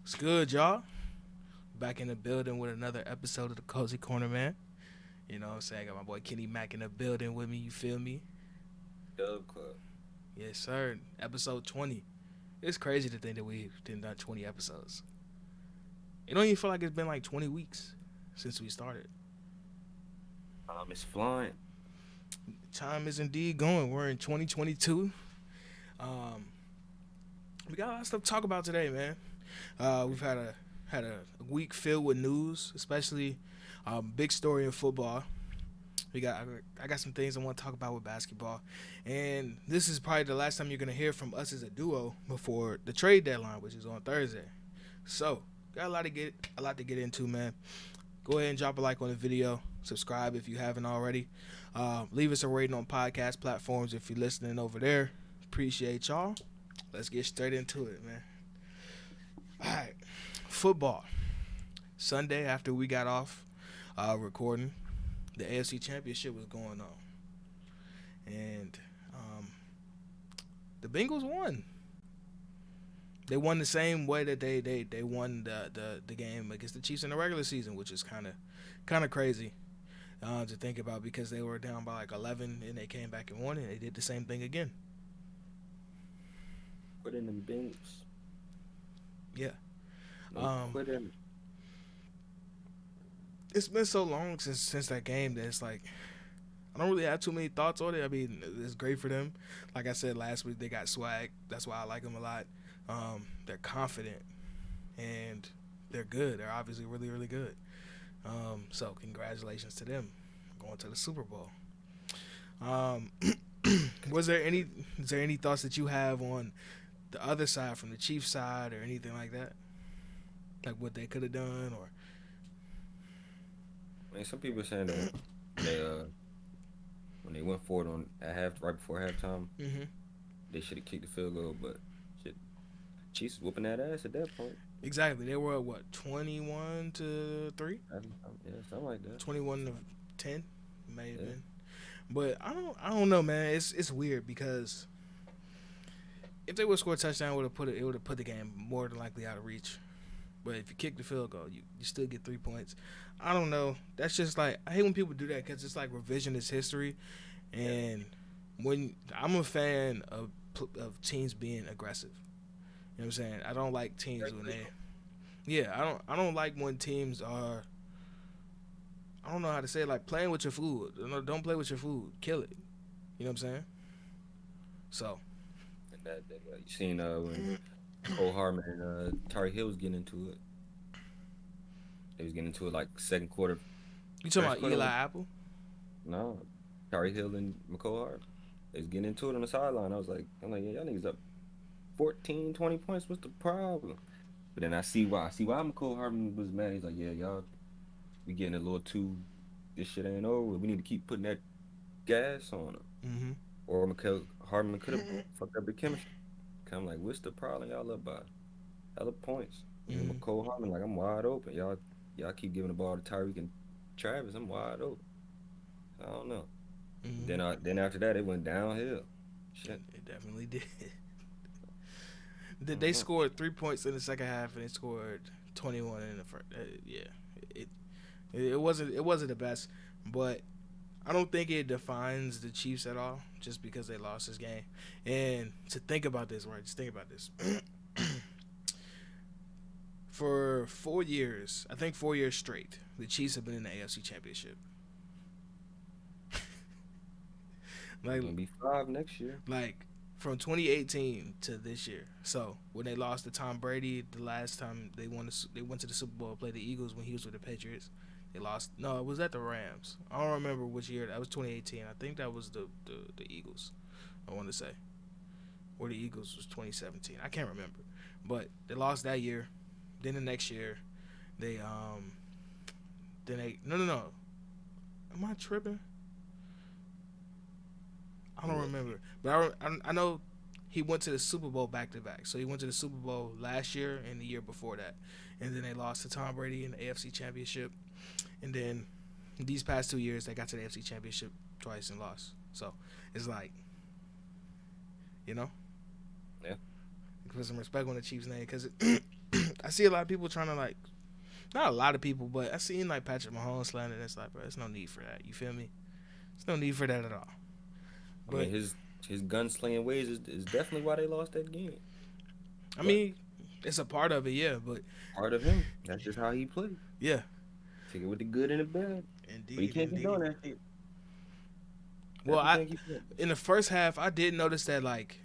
What's good, y'all? Back in the building with another episode of the Cozy Corner, man. You know what I'm saying? I got my boy Kenny Mack in the building with me, you feel me? Dub Club. Yes, sir. Episode 20. It's crazy to think that we've done 20 episodes. It don't even feel like it's been like 20 weeks since we started. It's flying. Time is indeed going. We're in 2022. Um, we got a lot of stuff to talk about today, man. We've had a week filled with news, especially big story in football. I got some things I want to talk about with basketball, and this is probably the last time you're gonna hear from us as a duo before the trade deadline, which is on Thursday. So got a lot to get into, man. Go ahead and drop a like on the video. Subscribe if you haven't already. Leave us a rating on podcast platforms if you're listening over there. Appreciate y'all. Let's get straight into it, man. All right, football. Sunday after we got off recording, the AFC Championship was going on, and the Bengals won. They won the same way that they won the game against the Chiefs in the regular season, which is kind of crazy to think about because they were down by like 11 and they came back and won, and they did the same thing again. Put in them binks. Yeah. No, Um, put in. it's been so long since that game that it's like I don't really have too many thoughts on it. I mean, it's great for them. Like I said last week, they got swag. That's why I like them a lot. They're confident and they're good. They're obviously really, really good. So congratulations to them going to the Super Bowl. Um, was there any is there any thoughts that you have on the other side from the Chiefs side or anything like that? Like what they could have done or I mean, some people saying that they when they went for it on at right before halftime, mm-hmm. they should have kicked the field goal, but shit, Chiefs whooping that ass at that point. Exactly. They were what 21-3, Yeah, something like that. 21-10, may have Yeah, been. But I don't know, man. It's weird because if they would have scored a touchdown, it would have put the game more than likely out of reach. But if you kick the field goal, you still get 3 points. I don't know. That's just like I hate when people do that because it's like revisionist history. yeah. And when I'm a fan of teams being aggressive, you know what I'm saying. I don't like teams when they yeah. I don't like when teams are I don't know how to say it, like playing with your food. Don't play with your food. Kill it. You know what I'm saying? So And that you seen when Cole Harmon and Tari Hill was getting into it. They was getting into it like second quarter, you talking first about quarter. Eli Apple? No, Tari Hill and McCole Harmon. They was getting into it on the sideline. I'm like, yeah, y'all niggas up 14, 20 points. What's the problem? But then I see why. I see why McCole Harmon was mad. He's like, yeah, y'all, we getting a little too. This shit ain't over. We need to keep putting that gas on them. Mm-hmm. Or McCole Harmon could have fucked up the chemistry. I'm like, what's the problem y'all up by? Hella points. And then Mm-hmm. McCole Harmon, like, I'm wide open. Y'all keep giving the ball to Tyreek and Travis. I'm wide open. I don't know. Mm-hmm. Then after that, it went downhill. Shit. It definitely did. I They don't know. scored 3 points in the second half, and they scored 21 in the first. Yeah, it, it wasn't the best, but I don't think it defines the Chiefs at all, just because they lost this game. And to think about this, right? Just think about this. For 4 years, I think 4 years straight, the Chiefs have been in the AFC Championship. It's Like, gonna be five next year. like from 2018 to this year. So when they lost to Tom Brady the last time they went to the Super Bowl, played the Eagles when he was with the Patriots. They lost. No, it was at the Rams. I don't remember which year. That was 2018. I think that was the Eagles. I want to say, or the Eagles was 2017. I can't remember, but they lost that year. Then the next year, they then they no. Am I tripping? I don't Yeah. remember, but I know he went to the Super Bowl back to back. So he went to the Super Bowl last year and the year before that, and then they lost to Tom Brady in the AFC Championship, and then these past 2 years they got to the AFC Championship twice and lost. So it's like you know, Yeah. put some respect on the Chiefs' name because I see a lot of people trying to like, not a lot of people, but I seen like Patrick Mahomes slander. That's like, bro, there's no need for that. You feel me? There's no need for that at all. I mean, But his gunslinging ways is definitely why they lost that game. I But mean, it's a part of it, yeah. But part of him, that's just how he plays. yeah, Take it with the good and the bad. But he indeed, can't keep doing indeed. that shit. Well, Definitely can't keep doing that in the shit. first half, I did notice that like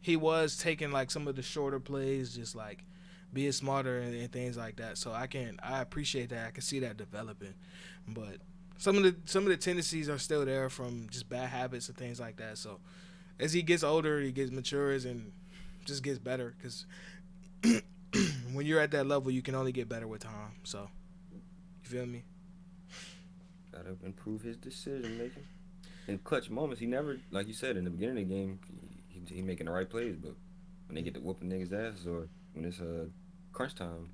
he was taking like some of the shorter plays, just like being smarter and things like that. So I appreciate that. I can see that developing, but some of the tendencies are still there from just bad habits and things like that. So as he gets older, he gets matures and just gets better. Because when you're at that level, you can only get better with time. So you feel me? Gotta improve his decision making. In clutch moments, he never, like you said in the beginning of the game, he making the right plays. But when they get to whooping niggas' asses or when it's crunch time,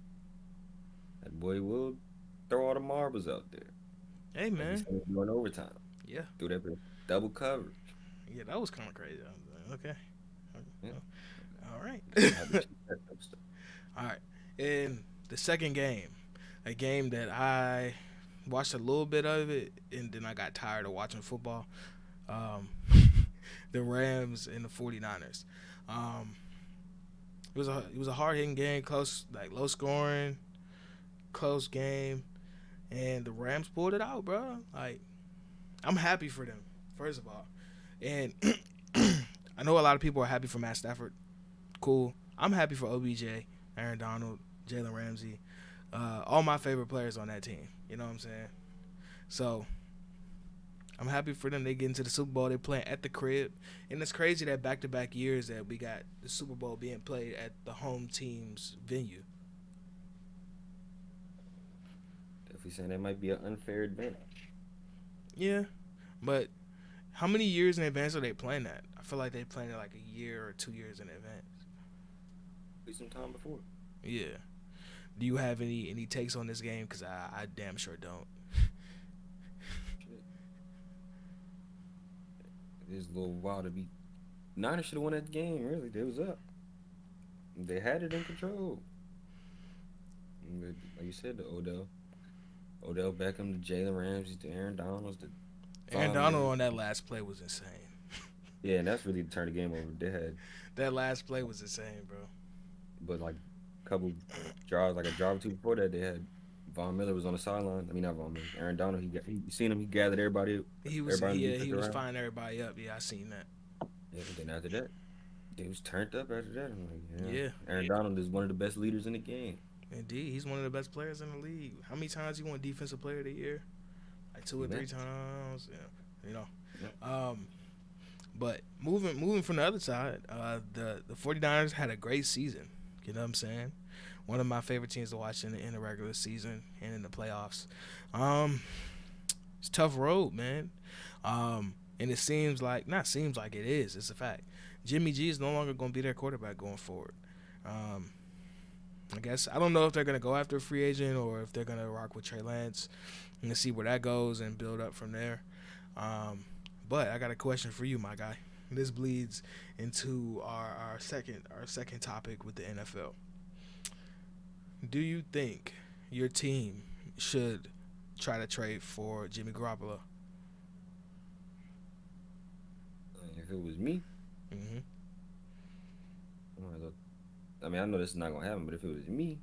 that boy will throw all the marbles out there. Hey Like he man, said during overtime. yeah, Do that with double coverage. yeah, that was kind of crazy. I was like, okay, Yeah. all right. I had to check that type of stuff. All right. In the second game, a game that I watched a little bit of it and then I got tired of watching football. Um, the Rams and the 49ers. Um, it was a hard hitting game, close, like low scoring, close game, and the Rams pulled it out, bro. Like I'm happy for them, first of all, and I know a lot of people are happy for Matt Stafford. Cool. I'm happy for OBJ, Aaron Donald, Jalen Ramsey, all my favorite players on that team. You know what I'm saying? So I'm happy for them. They get into the Super Bowl. They playing at the crib, and it's crazy that back-to-back years that we got the Super Bowl being played at the home team's venue. Definitely saying that might be an unfair advantage. Yeah, but how many years in advance are they playing that? I feel like they playing it like a year or 2 years in advance. Be some time before. Yeah. Do you have any takes on this game? Because I damn sure don't. Shit. It is a little wild to be. Niners should have won that game. Really, they was up. They had it in control. But like you said, the Odell Beckham, the Jalen Ramsey, the Aaron Donalds, the Aaron Von Donald Miller. on that last play was insane. Yeah, and that's really turned the game over. They had, That last play was insane, bro. but like a couple drives, like a drive or two before that, they had Von Miller was on the sideline. I mean, not Von Miller. Aaron Donald. He you seen him. He gathered everybody in the defense He was around. finding everybody up. Yeah, I seen that. Yeah, but then after that, they was turned up after that. I'm like, yeah, Yeah, Aaron Donald is one of the best leaders in the game. indeed, he's one of the best players in the league. How many times he won Defensive Player of the Year? Like two He or three matched. times. Yeah, you know. Yep. But moving from the other side, the 49ers had a great season. You know what I'm saying? One of my favorite teams to watch in the regular season and in the playoffs. Um, it's a tough road, man. And it seems like not seems like it is. It's a fact. Jimmy G is no longer going to be their quarterback going forward. Um, I guess I don't know if they're going to go after a free agent or if they're going to rock with Trey Lance and see where that goes and build up from there. Um, but I got a question for you, my guy. This bleeds into our second topic with the NFL. Do you think your team should try to trade for Jimmy Garoppolo? If it was me, Mm-hmm. I mean, I know this is not gonna happen, but if it was me,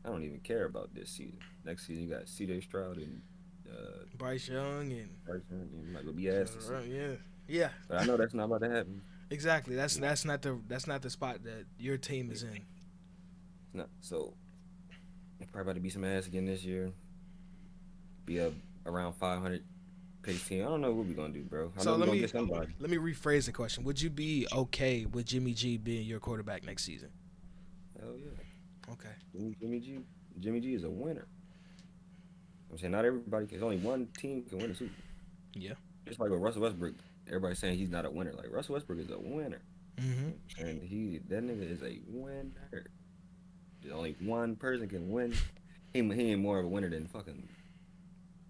I don't even care about this season. Next season, you got C.J. Stroud and Bryce Young and Carson. You might go be asked to see. yeah, yeah, But I know that's not about to happen. exactly. That's not the spot that your team is in. It's not. So probably about to be some ass again this year. Be up around 500 pace team. I don't know what we're gonna do, bro. I know So we're gonna get somebody. let me rephrase the question. Would you be okay with Jimmy G being your quarterback next season? Hell yeah. Okay. Jimmy G. Jimmy G is a winner. I'm saying not everybody can. Only one team can win a Super Bowl. Yeah. Just like with Russell Westbrook, everybody's saying he's not a winner. Like Russell Westbrook is a winner, Mm-hmm. and that nigga is a winner. Only one person can win. He ain't more of a winner than fucking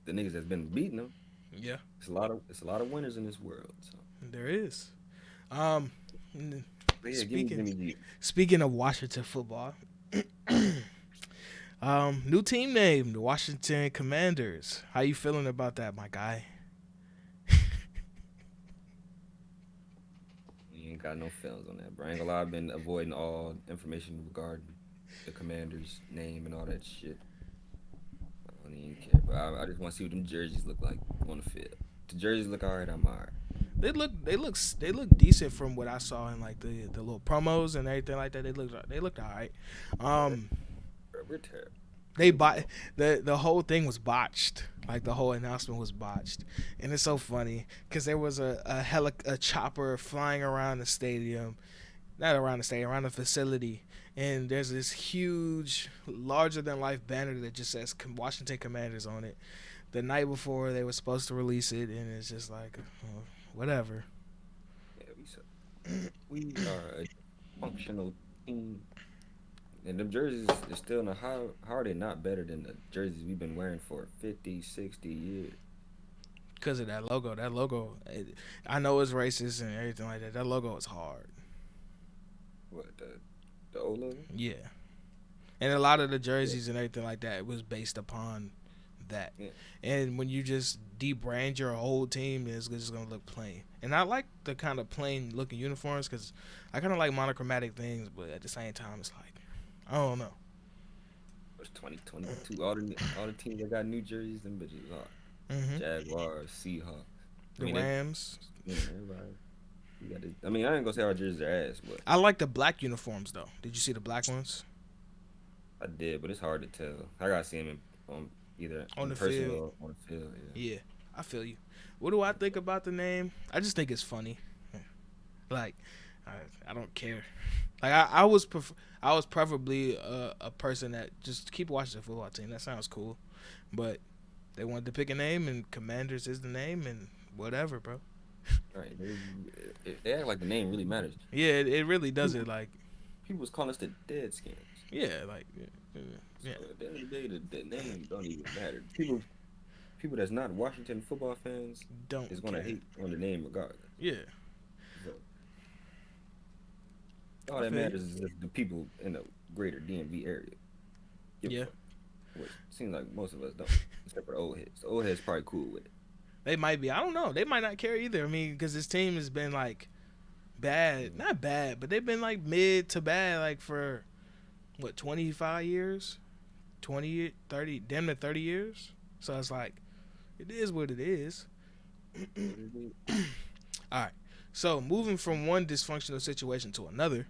the niggas that's been beating him. Yeah. It's a lot of winners in this world. So There is. Um, but yeah, give me speaking Jimmy G. speaking of Washington football, New team name, the Washington Commanders. How you feeling about that, my guy? We ain't got no feelings on that, bro. I ain't gonna lie, I've been avoiding all information regarding the Commander's name and all that shit. I don't even care, bro. I just want to see what them jerseys look like on the field. The jerseys look alright, I'm alright. They look decent from what I saw in like the little promos and everything like that. They looked all right. Um, Bro, we're terrible. they bought the whole thing was botched. Like the whole announcement was botched, and it's so funny because there was a chopper flying around the stadium, not around the stadium, around the facility, and there's this huge, larger than life banner that just says Washington Commanders on it. The night before they were supposed to release it, and it's just like, whatever. Yeah, we are a functional team. And them jerseys is still now how are they not better than the jerseys we've been wearing for 50, 60 years? Because of that logo. That logo, I know it's racist and everything like that. That logo is hard. What the old logo? Yeah. And a lot of the Yeah, jerseys and everything like that was based upon that. yeah. And when you just debrand your whole team, it's just going to look plain. And I like the kind of plain looking uniforms because I kind of like monochromatic things, but at the same time, it's like, I don't know. It's 2022. All the teams that got new jerseys, them bitches are Hmm. Jaguars, Seahawks. I The mean, Rams. everybody. You got this. I mean, I ain't gonna say our jerseys are ass, but I like the black uniforms, though. Did you see the black ones I did. But it's hard to tell. I gotta see them either on in the person field? or on the field. Yeah, I feel you. What do I think about the name? I just think it's funny. Like, I, I don't care. Like I was preferably a person that just keep watching the football team. That sounds cool, but they wanted to pick a name, and Commanders is the name, and whatever, bro. Yeah. Right. They act like the name really matters. Yeah, it really does People, it. Like, people was calling us the Deadskins. yeah, like, yeah, So yeah. at the end of the day, the name don't even matter. People that's not Washington football fans Don't is gonna care. hate on the name regardless. Yeah, So all I that feel you. matters is if the people in the greater DMV area give a Yeah, fuck. Which seems like most of us don't, except for the old heads. The old heads probably cool with it. they might be. I don't know. They might not care either. I mean, because this team has been like bad, Mhm. not bad, but they've been like mid to bad, like for what 25 years, 20, 30, damn near 30 years. So it's like it is what it is. What is it? All right. So moving from one dysfunctional situation to another,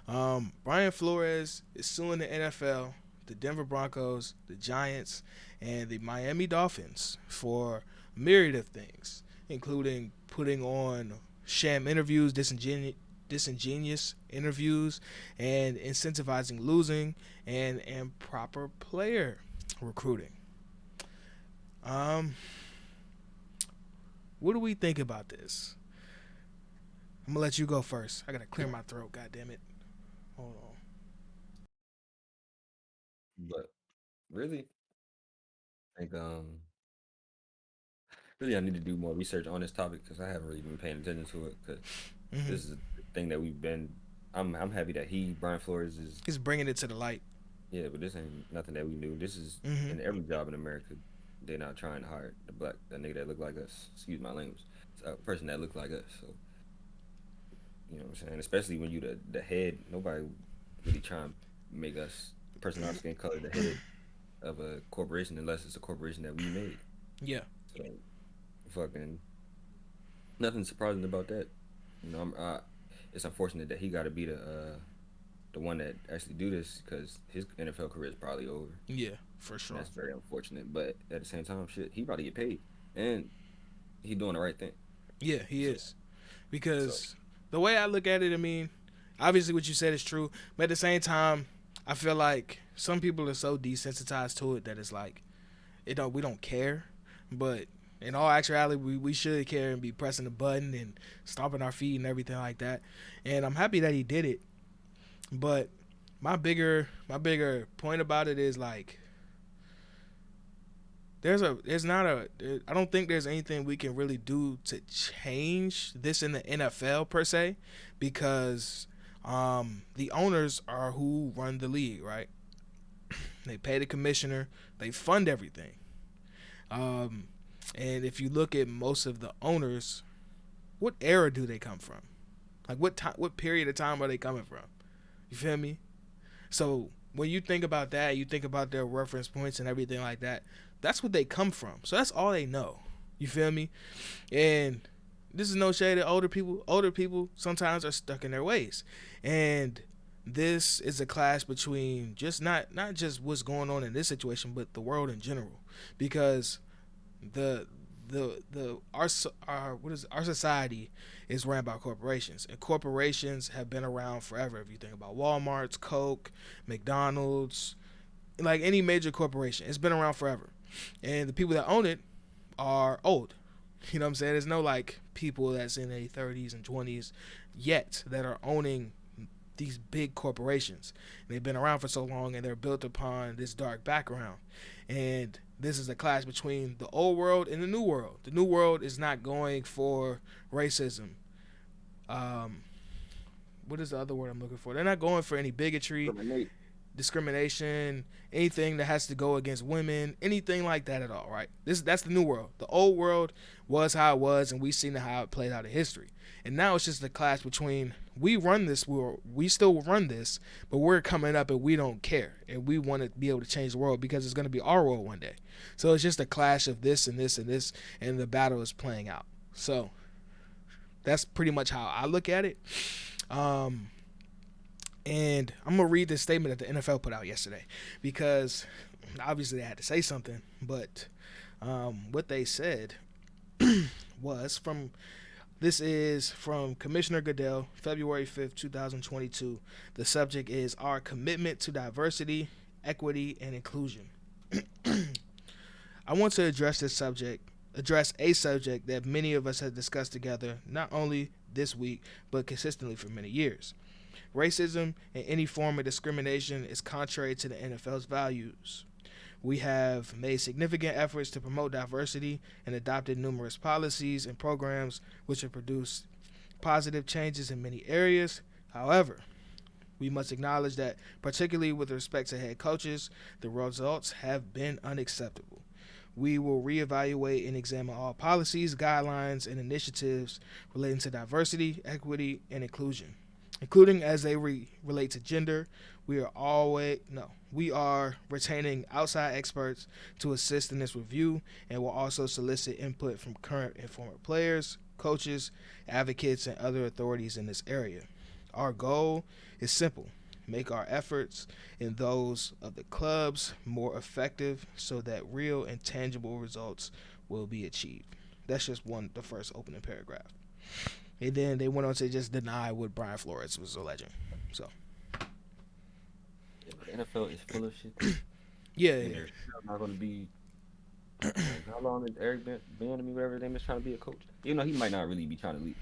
Brian Flores is suing the NFL, the Denver Broncos, the Giants, and the Miami Dolphins for a myriad of things, including putting on sham interviews, disingenuous interviews, and incentivizing losing and improper player recruiting. Um, what do we think about this? I'm gonna let you go first. I gotta clear my throat. God damn it. Hold on. But really, like really, I need to do more research on this topic because I haven't really been paying attention to it. Because Hmm. this is the thing that we've been. I'm happy that Brian Flores is. He's bringing it to the light. Yeah, but this ain't nothing that we knew. This is Hmm. in every job in America. They're not trying to hire that nigga that look like us. Excuse my language. It's a person that look like us. So you know what I'm saying. Especially when you the head. Nobody really trying to make us person our skin color the head of a corporation unless it's a corporation that we made. Yeah. So fucking nothing surprising about that. You know, it's unfortunate that he got to be the one that actually do this because his NFL career is probably over. Yeah. For And sure. that's very unfortunate. But at the same time, shit, he probably get paid, and he doing the right thing. Yeah, he So, is. so Because the way I look at it, I mean, obviously what you said is true, but at the same time, I feel like some people are so desensitized to it that it's like we don't care. But in all actuality, we should care and be pressing the button and stomping our feet and everything like that. And I'm happy that he did it. But my bigger point about it is like there's not a I don't think there's anything we can really do to change this in the NFL per se, because The owners are who run the league, right? They pay the commissioner. They fund everything. Um, and if you look at most of the owners, what era do they come from? Like what time, what period of time are they coming from? You feel me? So when you think about that, you think about their reference points and everything like that. That's what they come from. So that's all they know. You feel me? And this is no shade at older people. Older people sometimes are stuck in their ways, and this is a clash between just not just what's going on in this situation, but the world in general, because the our what is our society is ran by corporations, and corporations have been around forever. If you think about Walmart's, Coke, McDonald's, like any major corporation, it's been around forever, and the people that own it are old. You know what I'm saying? There's no like people that's in their 30s and 20s yet that are owning these big corporations. They've been around for so long and they're built upon this dark background. And this is a clash between the old world and the new world. The new world is not going for racism. Um, what is the other word I'm looking for? They're not going for any bigotry, discrimination, anything that has to go against women, anything like that at all, right? That's the new world. The old world was how it was, and we've seen how it played out in history. And now it's just a clash between we run this world, we still run this, but we're coming up and we don't care, and we want to be able to change the world because it's going to be our world one day. So it's just a clash of this and this and this, and the battle is playing out. So that's pretty much how I look at it. And I'm going to read this statement that the NFL put out yesterday because obviously they had to say something. But what they said was this is from Commissioner Goodell, February 5th, 2022. The subject is our commitment to diversity, equity, and inclusion. I want to address a subject that many of us have discussed together, not only this week, but consistently for many years. Racism and any form of discrimination is contrary to the NFL's values. We have made significant efforts to promote diversity and adopted numerous policies and programs which have produced positive changes in many areas. However, we must acknowledge that, particularly with respect to head coaches, the results have been unacceptable. We will reevaluate and examine all policies, guidelines, and initiatives relating to diversity, equity, and inclusion, including as they relate to gender. We are retaining outside experts to assist in this review, and will also solicit input from current and former players, coaches, advocates, and other authorities in this area. Our goal is simple: make our efforts and those of the clubs more effective so that real and tangible results will be achieved. That's just the first opening paragraph. And then they went on to just deny what Brian Flores was alleging. So, yeah, the NFL is full of shit. yeah. They're not going to be. Like, how long is Eric Bieniemy, whatever his name is, trying to be a coach? You know, he might not really be trying to leave.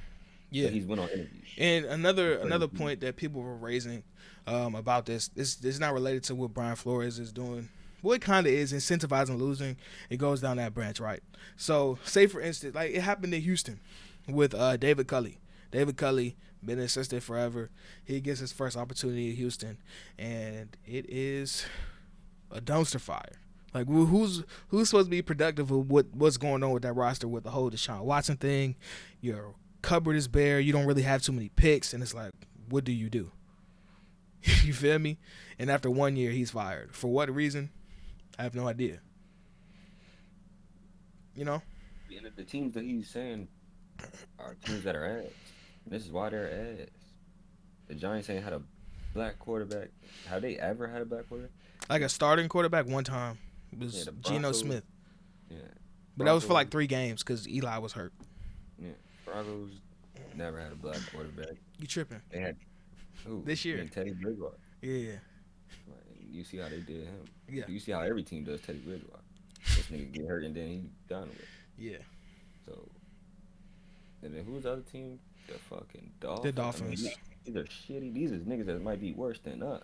Yeah. But he's went on interviews. And another point that people were raising about this is not related to what Brian Flores is doing. Well, it kind of is incentivizing losing. It goes down that branch, right? So, say for instance, like it happened in Houston with David Culley. David Culley, been an assistant forever. He gets his first opportunity in Houston, and it is a dumpster fire. Like who's supposed to be productive with what's going on with that roster with the whole Deshaun Watson thing? Your cupboard is bare. You don't really have too many picks, and it's like, what do? You feel me? And after 1 year, he's fired. For what reason? I have no idea. You know? And the teams that he's saying are teams that are ass. This is why they're ass. The Giants ain't had a black quarterback. Have they ever had a black quarterback? Like a starting quarterback one time was Geno Smith. Yeah. But that was for like 3 games because Eli was hurt. Yeah. Broncos never had a black quarterback. You tripping. They had this year. Teddy Bridgewater. Yeah. Like, you see how they did him. Yeah. You see how every team does Teddy Bridgewater. This nigga get hurt and then he done with it. Yeah. So, and then who's the other team? The fucking Dolphins. The Dolphins. I mean, these are shitty. These is niggas that might be worse than us.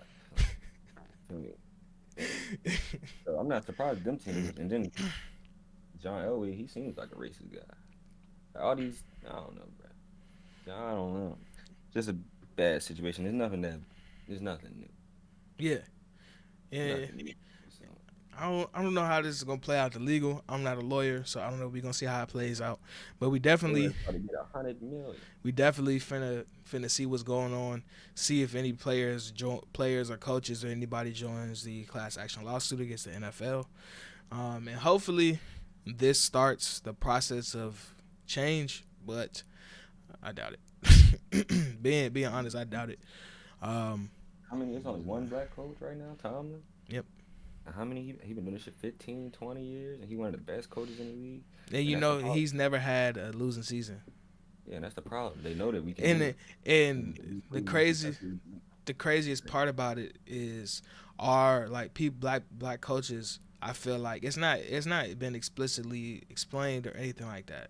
So I'm not surprised them teams. And then John Elway, he seems like a racist guy. All these, I don't know, bro. I don't know. Just bad situation. There's nothing new. Yeah, and Nothing new. So I don't know how this is gonna play out the legal. I'm not a lawyer, so I don't know. We're gonna see how it plays out. But Flores about to get 100 million. we definitely finna see what's going on. See if any players or coaches or anybody joins the class action lawsuit against the NFL. And hopefully this starts the process of change. But I doubt it. being honest, I doubt it. Um, How many? There's only one black coach right now, Tomlin. yep. How many? He been doing this shit 15, 20 years, and he one of the best coaches in the league. And And that's the problem. he's never had a losing season. Yeah, and that's the problem. They know that we can And do it. and the craziest part about it is our like people black coaches. I feel like it's not been explicitly explained or anything like that.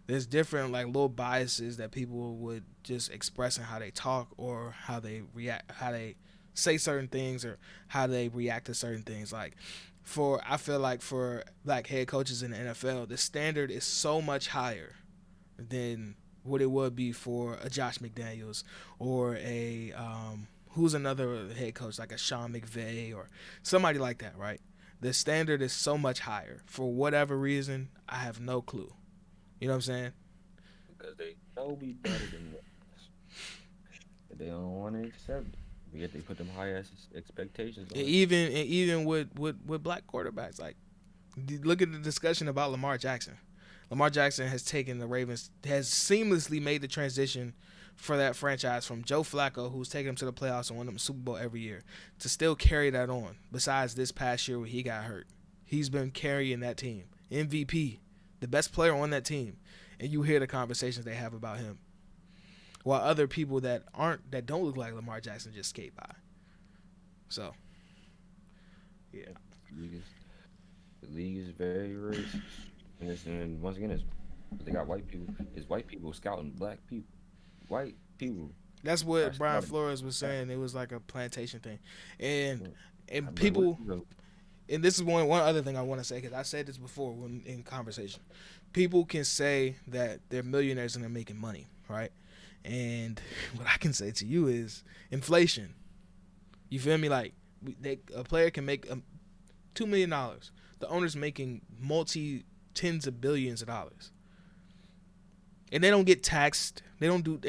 There's different like little biases that people would just express in how they talk or how they react, how they say certain things or how they react to certain things. Like I feel like for black head coaches in the NFL, the standard is so much higher than what it would be for a Josh McDaniels or a who's another head coach like a Sean McVay or somebody like that, right? The standard is so much higher. For whatever reason, I have no clue. You know what I'm saying? Because they know we better than us. But they don't want to accept it. But yet they put them high ass expectations on And us. even with black quarterbacks, like look at the discussion about Lamar Jackson. Lamar Jackson has taken the Ravens, has seamlessly made the transition for that franchise from Joe Flacco, who's taken them to the playoffs and won them a Super Bowl every year, to still carry that on. Besides this past year where he got hurt, he's been carrying that team. MVP, the best player on that team, and you hear the conversations they have about him, while other people that don't look like Lamar Jackson just skate by. So, yeah, The league is very racist. And once again, they got white people. It's white people scouting black people. White people that's are what Brian scouting. Flores was saying. It was like a plantation thing, and I'm like, what people. you know? And this is one other thing I want to say because I said this before when in conversation. People can say that they're millionaires and they're making money, right? And what I can say to you is inflation. You feel me? Like a player can make $2 million. The owner's making multi tens of billions of dollars, and they don't get taxed. They don't do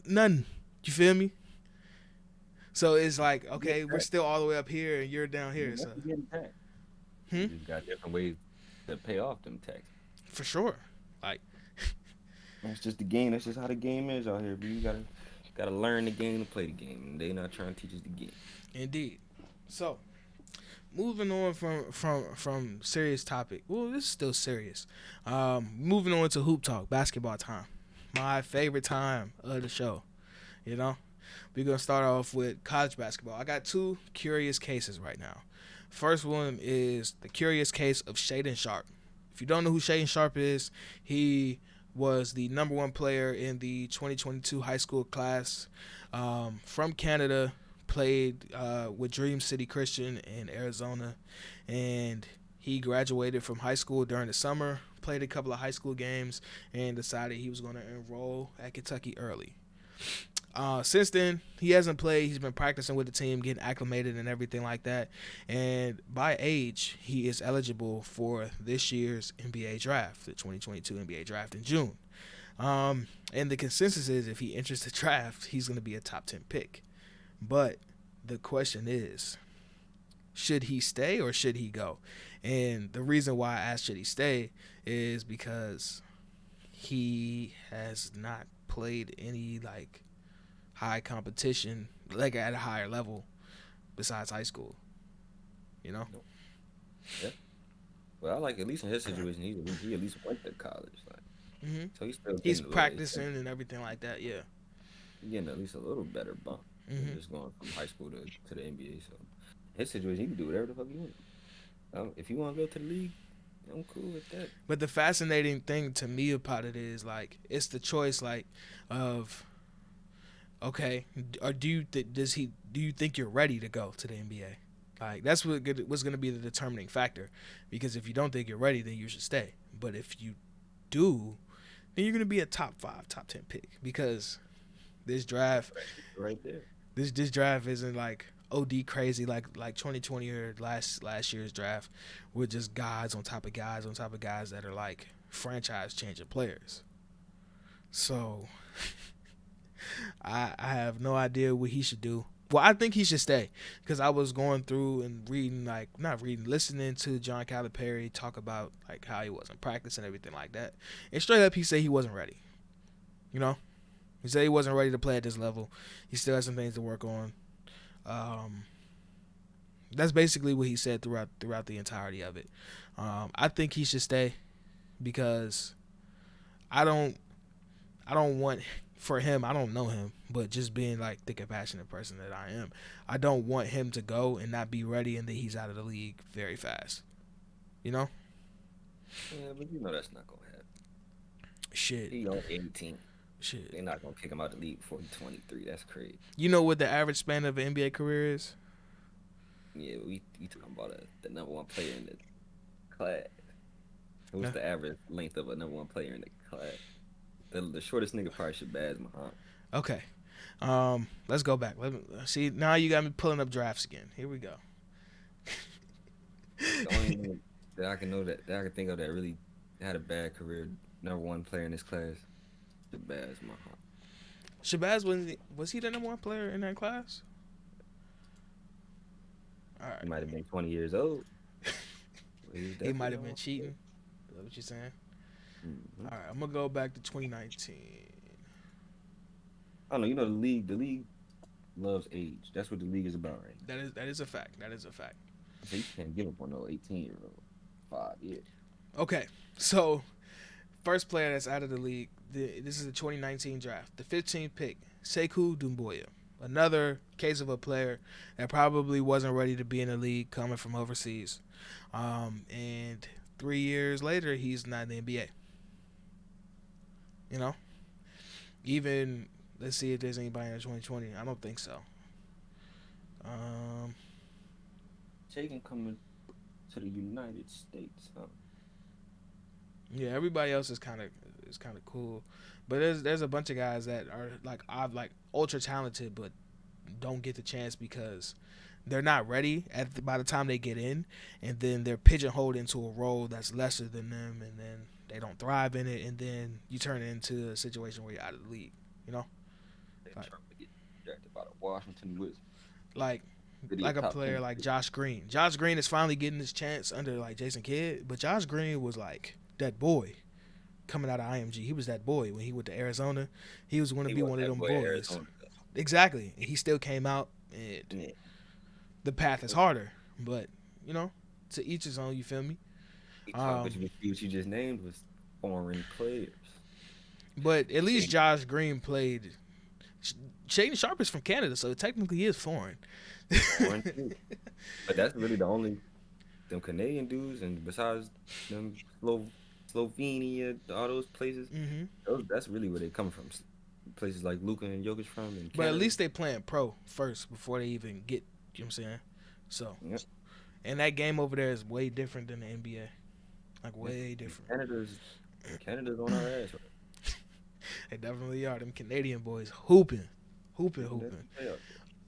none. You feel me? So it's like, You get okay, we're taxed. still all the way up here and you're down You here. So, never getting taxed. hmm? You just got different ways to pay off them taxes. For sure. Like, That's just the game. That's just how the game is out here. But you gotta learn the game to play the game. And they not trying to teach us the game. indeed. So, moving on from serious topic. Well, this is still serious. Moving on to hoop talk, basketball time. My favorite time of the show. You know, we're gonna start off with college basketball. I got two curious cases right now. First one is the curious case of Shadeon Sharpe. If you don't know who Shadeon Sharpe is, he was the number one player in the 2022 high school class from Canada. Played with Dream City Christian in Arizona, and he graduated from high school during the summer. Played a couple of high school games and decided he was going to enroll at Kentucky early. Since then, he hasn't played. He's been practicing with the team, getting acclimated and everything like that. And by age, he is eligible for this year's NBA draft, the 2022 NBA draft in June. And the consensus is if he enters the draft, he's going to be a top 10 pick. But the question is, should he stay or should he go? And the reason why I asked should he stay is because he has not played any like high competition, like at a higher level, besides high school. You know? Yeah. Well, I like at least in his situation, he at least went to college, like so he's still He's getting a little. practicing and everything like that. Yeah. He's getting at least a little better bump than just going from high school to the NBA. So his situation, he can do whatever the fuck he wants. If you want to go to the league, I'm cool with that. But the fascinating thing to me about it is like it's the choice like of okay, or do you think you're ready to go to the NBA? Like that's what's going to be the determining factor, because if you don't think you're ready, then you should stay. But if you do, then you're going to be a top 5, top 10 pick, because this draft, right there. this draft isn't like OD crazy like 2020 or last year's draft, with just guys on top of guys on top of guys that are like franchise changing players. So I have no idea what he should do. Well, I think he should stay because I was going through and reading, like not reading, listening to John Calipari talk about like how he wasn't practicing and everything like that. And straight up, he said he wasn't ready. You know, he said he wasn't ready to play at this level. He still has some things to work on. Um, that's basically what he said throughout the entirety of it. I think he should stay because I don't I don't want for him. I don't know him, but just being like the compassionate person that I am, I don't want him to go and not be ready and then he's out of the league very fast. You know? Yeah, but you know that's not gonna happen. Shit. He only 18. Shit. They're not gonna kick him out of the league before he's 23. That's crazy. You know what the average span of an NBA career is? Yeah, we talking about the number one player in the class. What's the average length of a number one player in the class? The shortest nigga probably Shabazz Muhammad. Okay. Let's go back. See, now you got me pulling up drafts again. Here we go. The only nigga that I can I can think of that really had a bad career, number one player in this class, Shabazz Muhammad. Shabazz was he the number one player in that class? All right. He might have been 20 years old. He might have been cheating. Is that what you're saying? Mm-hmm. All right, I'm gonna go back to 2019. I don't know. You know the league loves age. That's what the league is about, right? That is a fact. That is a fact. So you can't give up on no 18-year-old. 5 years. Okay, so first player that's out of the league. This is the 2019 draft. The 15th pick, Sekou Doumbouya. Another case of a player that probably wasn't ready to be in the league coming from overseas. And 3 years later, he's not in the NBA. You know? Even, let's see if there's anybody in 2020. I don't think so. Chet can come to the United States, huh? Yeah, everybody else is kind of cool, but there's a bunch of guys that are like ultra talented, but don't get the chance because they're not ready by the time they get in, and then they're pigeonholed into a role that's lesser than them, and then they don't thrive in it, and then you turn it into a situation where you're out of the league. You know, They're trying to get drafted by the Washington Wizards. like a player like Josh Green. Josh Green is finally getting his chance under like Jason Kidd, but Josh Green was like that boy coming out of IMG. He was that boy when he went to Arizona. He was going to be one of them boys. Exactly. He still came out, and the path is harder. But, you know, to each his own, you feel me? What you just named was foreign players. But at least Josh Green played. Shadeon Sharpe is from Canada, so technically he is foreign. Foreign too. But that's really the only them Canadian dudes, and besides them Slovenia, all those places, that's really where they come from. Places like Luka and Jokic from. And but at least they playing pro first before they even get, you know what I'm saying? So, and that game over there is way different than the NBA. Like, way different. Canada's on our ass. Right? They definitely are. Them Canadian boys hooping. All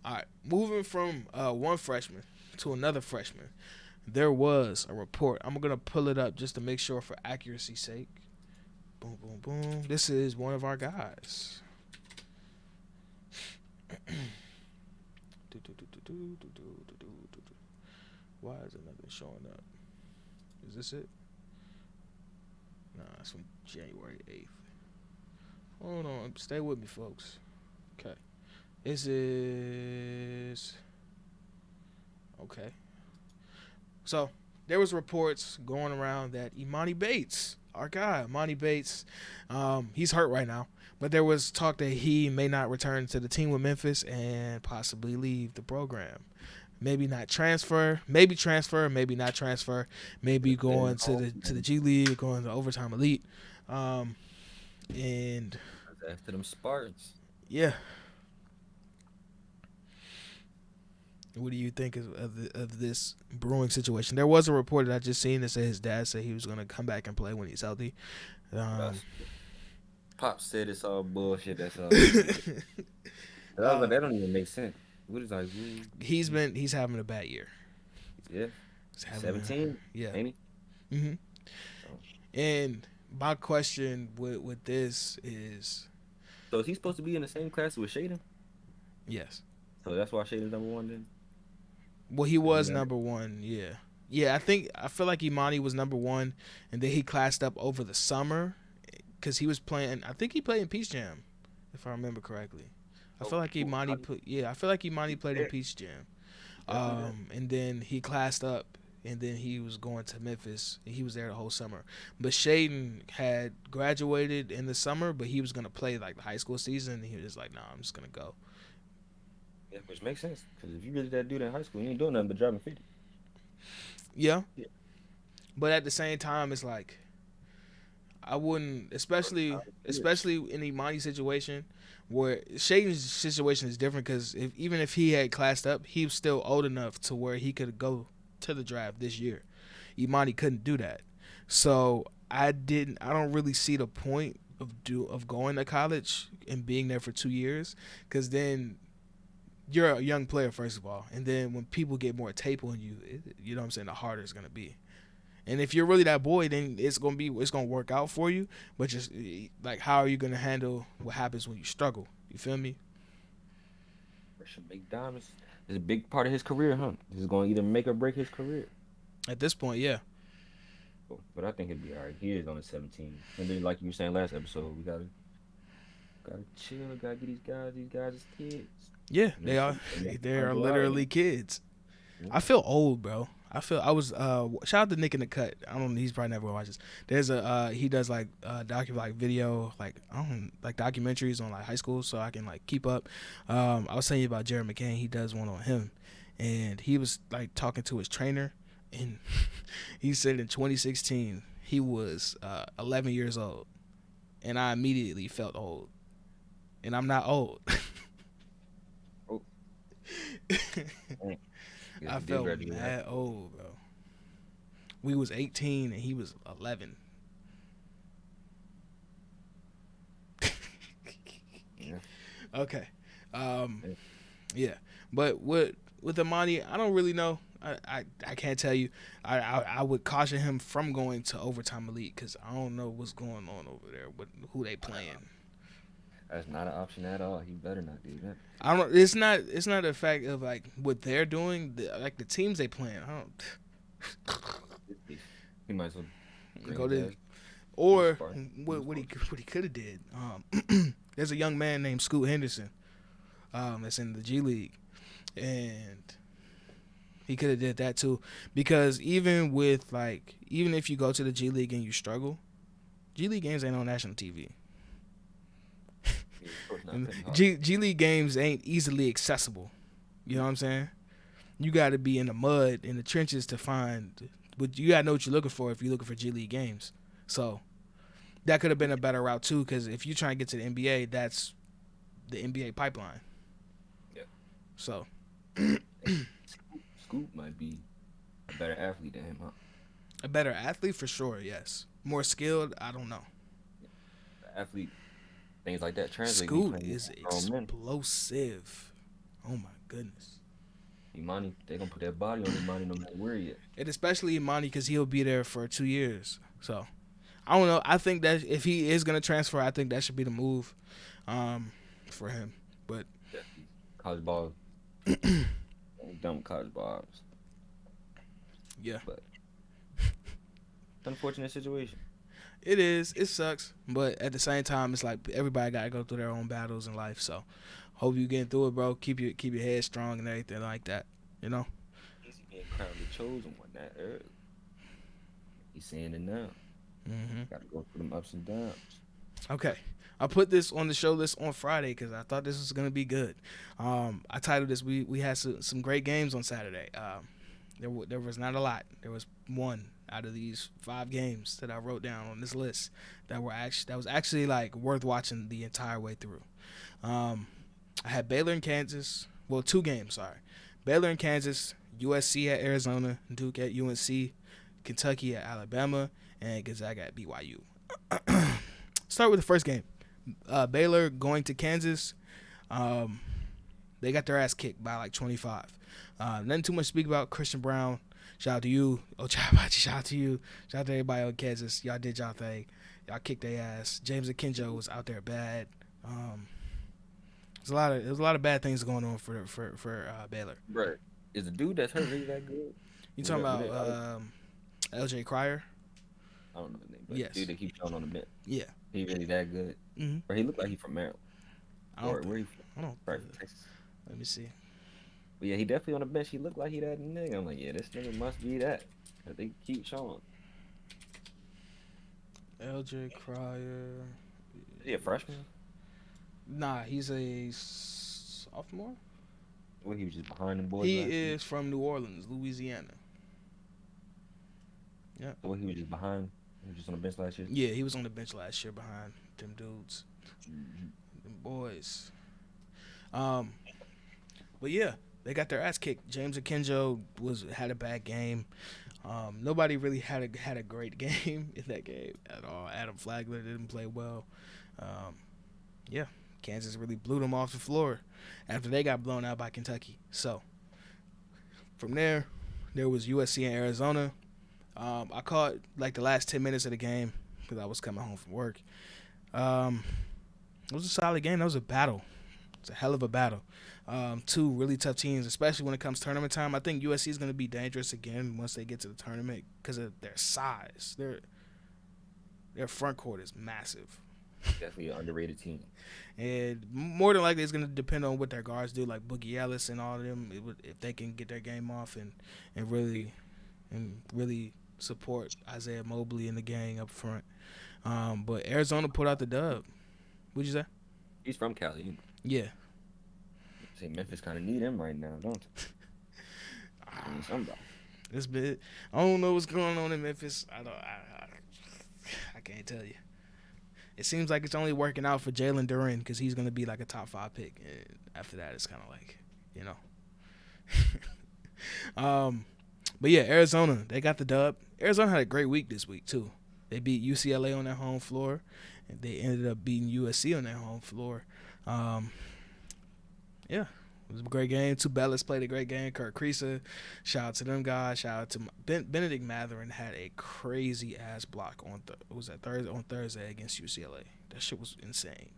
right, moving from one freshman to another freshman. There was a report. I'm going to pull it up just to make sure for accuracy's sake. Boom, boom, boom. This is one of our guys. Why is it nothing showing up? Is this it? Nah, it's from January 8th. Hold on. Stay with me, folks. Okay. This is... Okay. So, there was reports going around that Emoni Bates, our guy, Emoni Bates, he's hurt right now. But there was talk that he may not return to the team with Memphis and possibly leave the program. Maybe not transfer, maybe not transfer, maybe going to the G League, going to Overtime Elite. And after them Spartans. Yeah. What do you think of this brewing situation? There was a report that I just seen that said his dad said he was going to come back and play when he's healthy. Pop said it's all bullshit. That's all. That don't even make sense. What is like? He's having a bad year. Yeah, He's having 17, yeah. ain't he? Mm-hmm. Oh. And my question with this is, So is he supposed to be in the same class with Shaden? yes. So that's why Shaden's #1 then. Well, he was number one. Yeah. Yeah, I feel like Emoni was number one, and then he classed up over the summer because he was playing. I think he played in Peach Jam, if I remember correctly. I feel like Emoni played in Peach Jam. And then he classed up, and then he was going to Memphis. And he was there the whole summer. But Shaden had graduated in the summer, but he was gonna play like the high school season. And he was just like, "Nah, I'm just gonna go." Yeah, which makes sense because if you really that dude in high school, you ain't doing nothing but driving 50. Yeah. But at the same time, it's like I wouldn't, especially in Emoni's situation, where Shaden's situation is different because even if he had classed up, he was still old enough to where he could go to the draft this year. Emoni couldn't do that, so I don't really see the point of going to college and being there for 2 years, because then you're a young player first of all, and then when people get more tape on you, you know what I'm saying, the harder it's gonna be. And if you're really that boy, then it's gonna work out for you. But just like, how are you gonna handle what happens when you struggle? You feel me? Make diamonds is a big part of his career, huh? This is going to either make or break his career. At this point, yeah. But I think it'd be all right. He is only 17, and then like you were saying last episode, we gotta chill. Gotta get these guys as kids. Yeah, they are. They are literally kids. Yeah. I feel old, bro. I was shout out to Nick in the Cut. I don't know, he's probably never gonna watch this. There's a he does like video, like I don't like documentaries on like high school, so I can like keep up. I was telling you about Jared McCain. He does one on him, and he was like talking to his trainer, and he said in 2016 he was 11 years old, and I immediately felt old, and I'm not old. Oh. I felt mad old, bro. We was 18 and he was 11. Yeah. Okay. Yeah. But with Emoni, I don't really know. I can't tell you. I would caution him from going to overtime elite because I don't know what's going on over there with who they playing. That's not an option at all. He better not do that. I don't. It's not a fact of like what they're doing. Like the teams they playing. I don't. He might as well go to. Or what he could have did. There's a young man named Scoot Henderson. That's in the G League, and he could have did that too. Because even if you go to the G League and you struggle, G League games ain't on national TV. G League games ain't easily accessible. You know what I'm saying? You got to be in the mud, in the trenches to find. But you got to know what you're looking for if you're looking for G League games. So that could have been a better route too, because if you're trying to get to the NBA, that's the NBA pipeline. Yeah. So Scoop might be a better athlete than him, huh? A better athlete for sure, yes. More skilled, I don't know. Yeah. Athlete. Things like that translate. Scoot is explosive. Oh my goodness. Emoni, they gonna put that body on Emoni no matter where he at. And especially Emoni because he'll be there for 2 years. So I don't know. I think that if he is gonna transfer, I think that should be the move, for him. But yeah. College ball, dumb college balls. Yeah. But it's an unfortunate situation. It is. It sucks. But at the same time, it's like everybody got to go through their own battles in life. So hope you getting through it, bro. Keep your head strong and everything like that. You know? Easy being proudly chosen one that early. He's saying it now. Mm-hmm. Got to go through them ups and downs. Okay. I put this on the show list on Friday because I thought this was going to be good. I titled this, we had some great games on Saturday. There was not a lot. There was one out of these 5 games that I wrote down on this list that was actually like worth watching the entire way through. I had Baylor and Kansas. Well, 2 games, sorry. Baylor and Kansas, USC at Arizona, Duke at UNC, Kentucky at Alabama, and Gonzaga at BYU. Start with the first game. Baylor going to Kansas. They got their ass kicked by like 25. Nothing too much to speak about. Christian Brown, shout out to you. Ochabachi, shout out to you. Shout out to everybody on Kansas. Y'all did y'all thing. Y'all kicked their ass. James Akinjo was out there bad. There's a lot of bad things going on for Baylor. Right. Is the dude that's hurt really that good? You talking about LJ Cryer? I don't know his name, but yes. Dude that keeps showing on the bench. Yeah. He really that good? Mm-hmm. Or he looked like he from Maryland. Where he from? I don't right, Texas. Let me see. But yeah, he definitely on the bench. He looked like he that nigga. I'm like, yeah, this nigga must be that. Cause they keep showing. LJ Cryer. Is he a freshman? Nah, he's a sophomore. Well, he was just behind them boys. He is from New Orleans, Louisiana. Yeah. Well, he was just behind. He was just on the bench last year. Yeah, he was on the bench last year behind them dudes, them boys. But yeah, they got their ass kicked. James Akinjo had a bad game. Nobody really had a great game in that game at all. Adam Flagler didn't play well. Yeah, Kansas really blew them off the floor after they got blown out by Kentucky. So from there was USC and Arizona. I caught like the last 10 minutes of the game because I was coming home from work. It was a solid game. That was a battle. It's a hell of a battle. Two really tough teams, especially when it comes tournament time. I think USC is going to be dangerous again once they get to the tournament because of their size. Their front court is massive. Definitely an underrated team. And more than likely, it's going to depend on what their guards do, like Boogie Ellis and all of them, if they can get their game off and really support Isaiah Mobley and the gang up front. But Arizona put out the dub. What'd you say? He's from Cali. Yeah. Say Memphis kind of need him right now, don't they? Somebody. This bit. I don't know what's going on in Memphis. I can't tell you. It seems like it's only working out for Jalen Duren because he's going to be like a top 5 pick. And after that, it's kind of like, But yeah, Arizona, they got the dub. Arizona had a great week this week too. They beat UCLA on their home floor, and they ended up beating USC on their home floor. Yeah, it was a great game. Two Bellis played a great game. Kurt Kriisa, shout out to them guys. Shout out to Benedict Mathurin had a crazy ass block on Thursday against UCLA. That shit was insane.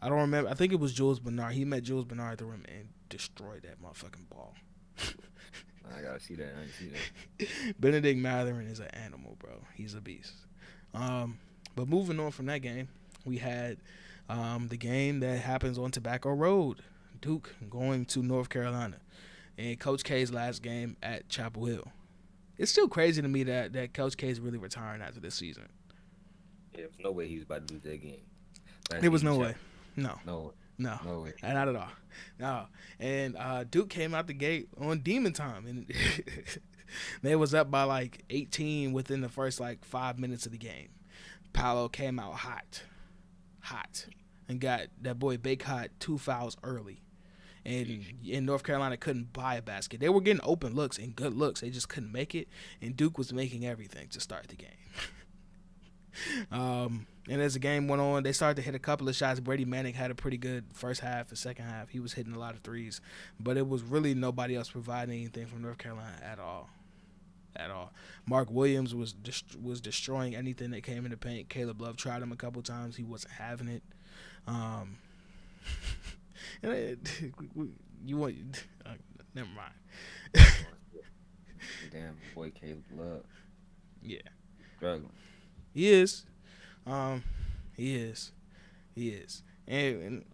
I don't remember. I think it was Jules Bernard. He met Jules Bernard at the rim and destroyed that motherfucking ball. I gotta see that. I see that. Benedict Mathurin is an animal, bro. He's a beast. But moving on from that game, we had the game that happens on Tobacco Road. Duke going to North Carolina. And Coach K's last game at Chapel Hill. It's still crazy to me that Coach K is really retiring after this season. Yeah, there was no way he was about to lose that game. There was no way. No. No way. Not at all. No. And Duke came out the gate on demon time. And they was up by like 18 within the first like 5 minutes of the game. Paolo came out hot. And got that boy Bake Hot 2 fouls early. And in North Carolina couldn't buy a basket. They were getting open looks and good looks. They just couldn't make it. And Duke was making everything to start the game. And as the game went on, they started to hit a couple of shots. Brady Manick had a pretty good first half and second half. He was hitting a lot of threes. But it was really nobody else providing anything from North Carolina at all. Mark Williams was destroying anything that came in the paint. Caleb Love tried him a couple times. He wasn't having it. Never mind. Damn boy, Caleb Love. Yeah, struggling. He is. And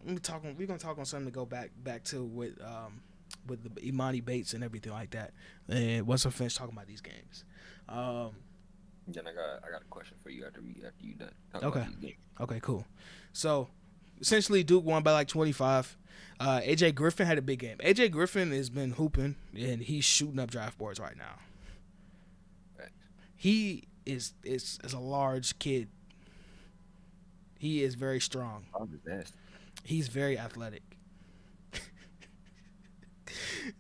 we're gonna talk on something to go back to with the Emoni Bates and everything like that. And once I'm finished talking about these games, then I got a question for you after you done. Okay. Okay, cool. So essentially, Duke won by like 25. AJ Griffin had a big game. AJ Griffin has been hooping, and he's shooting up draft boards right now. Right. He is a large kid. He is very strong. He's very athletic.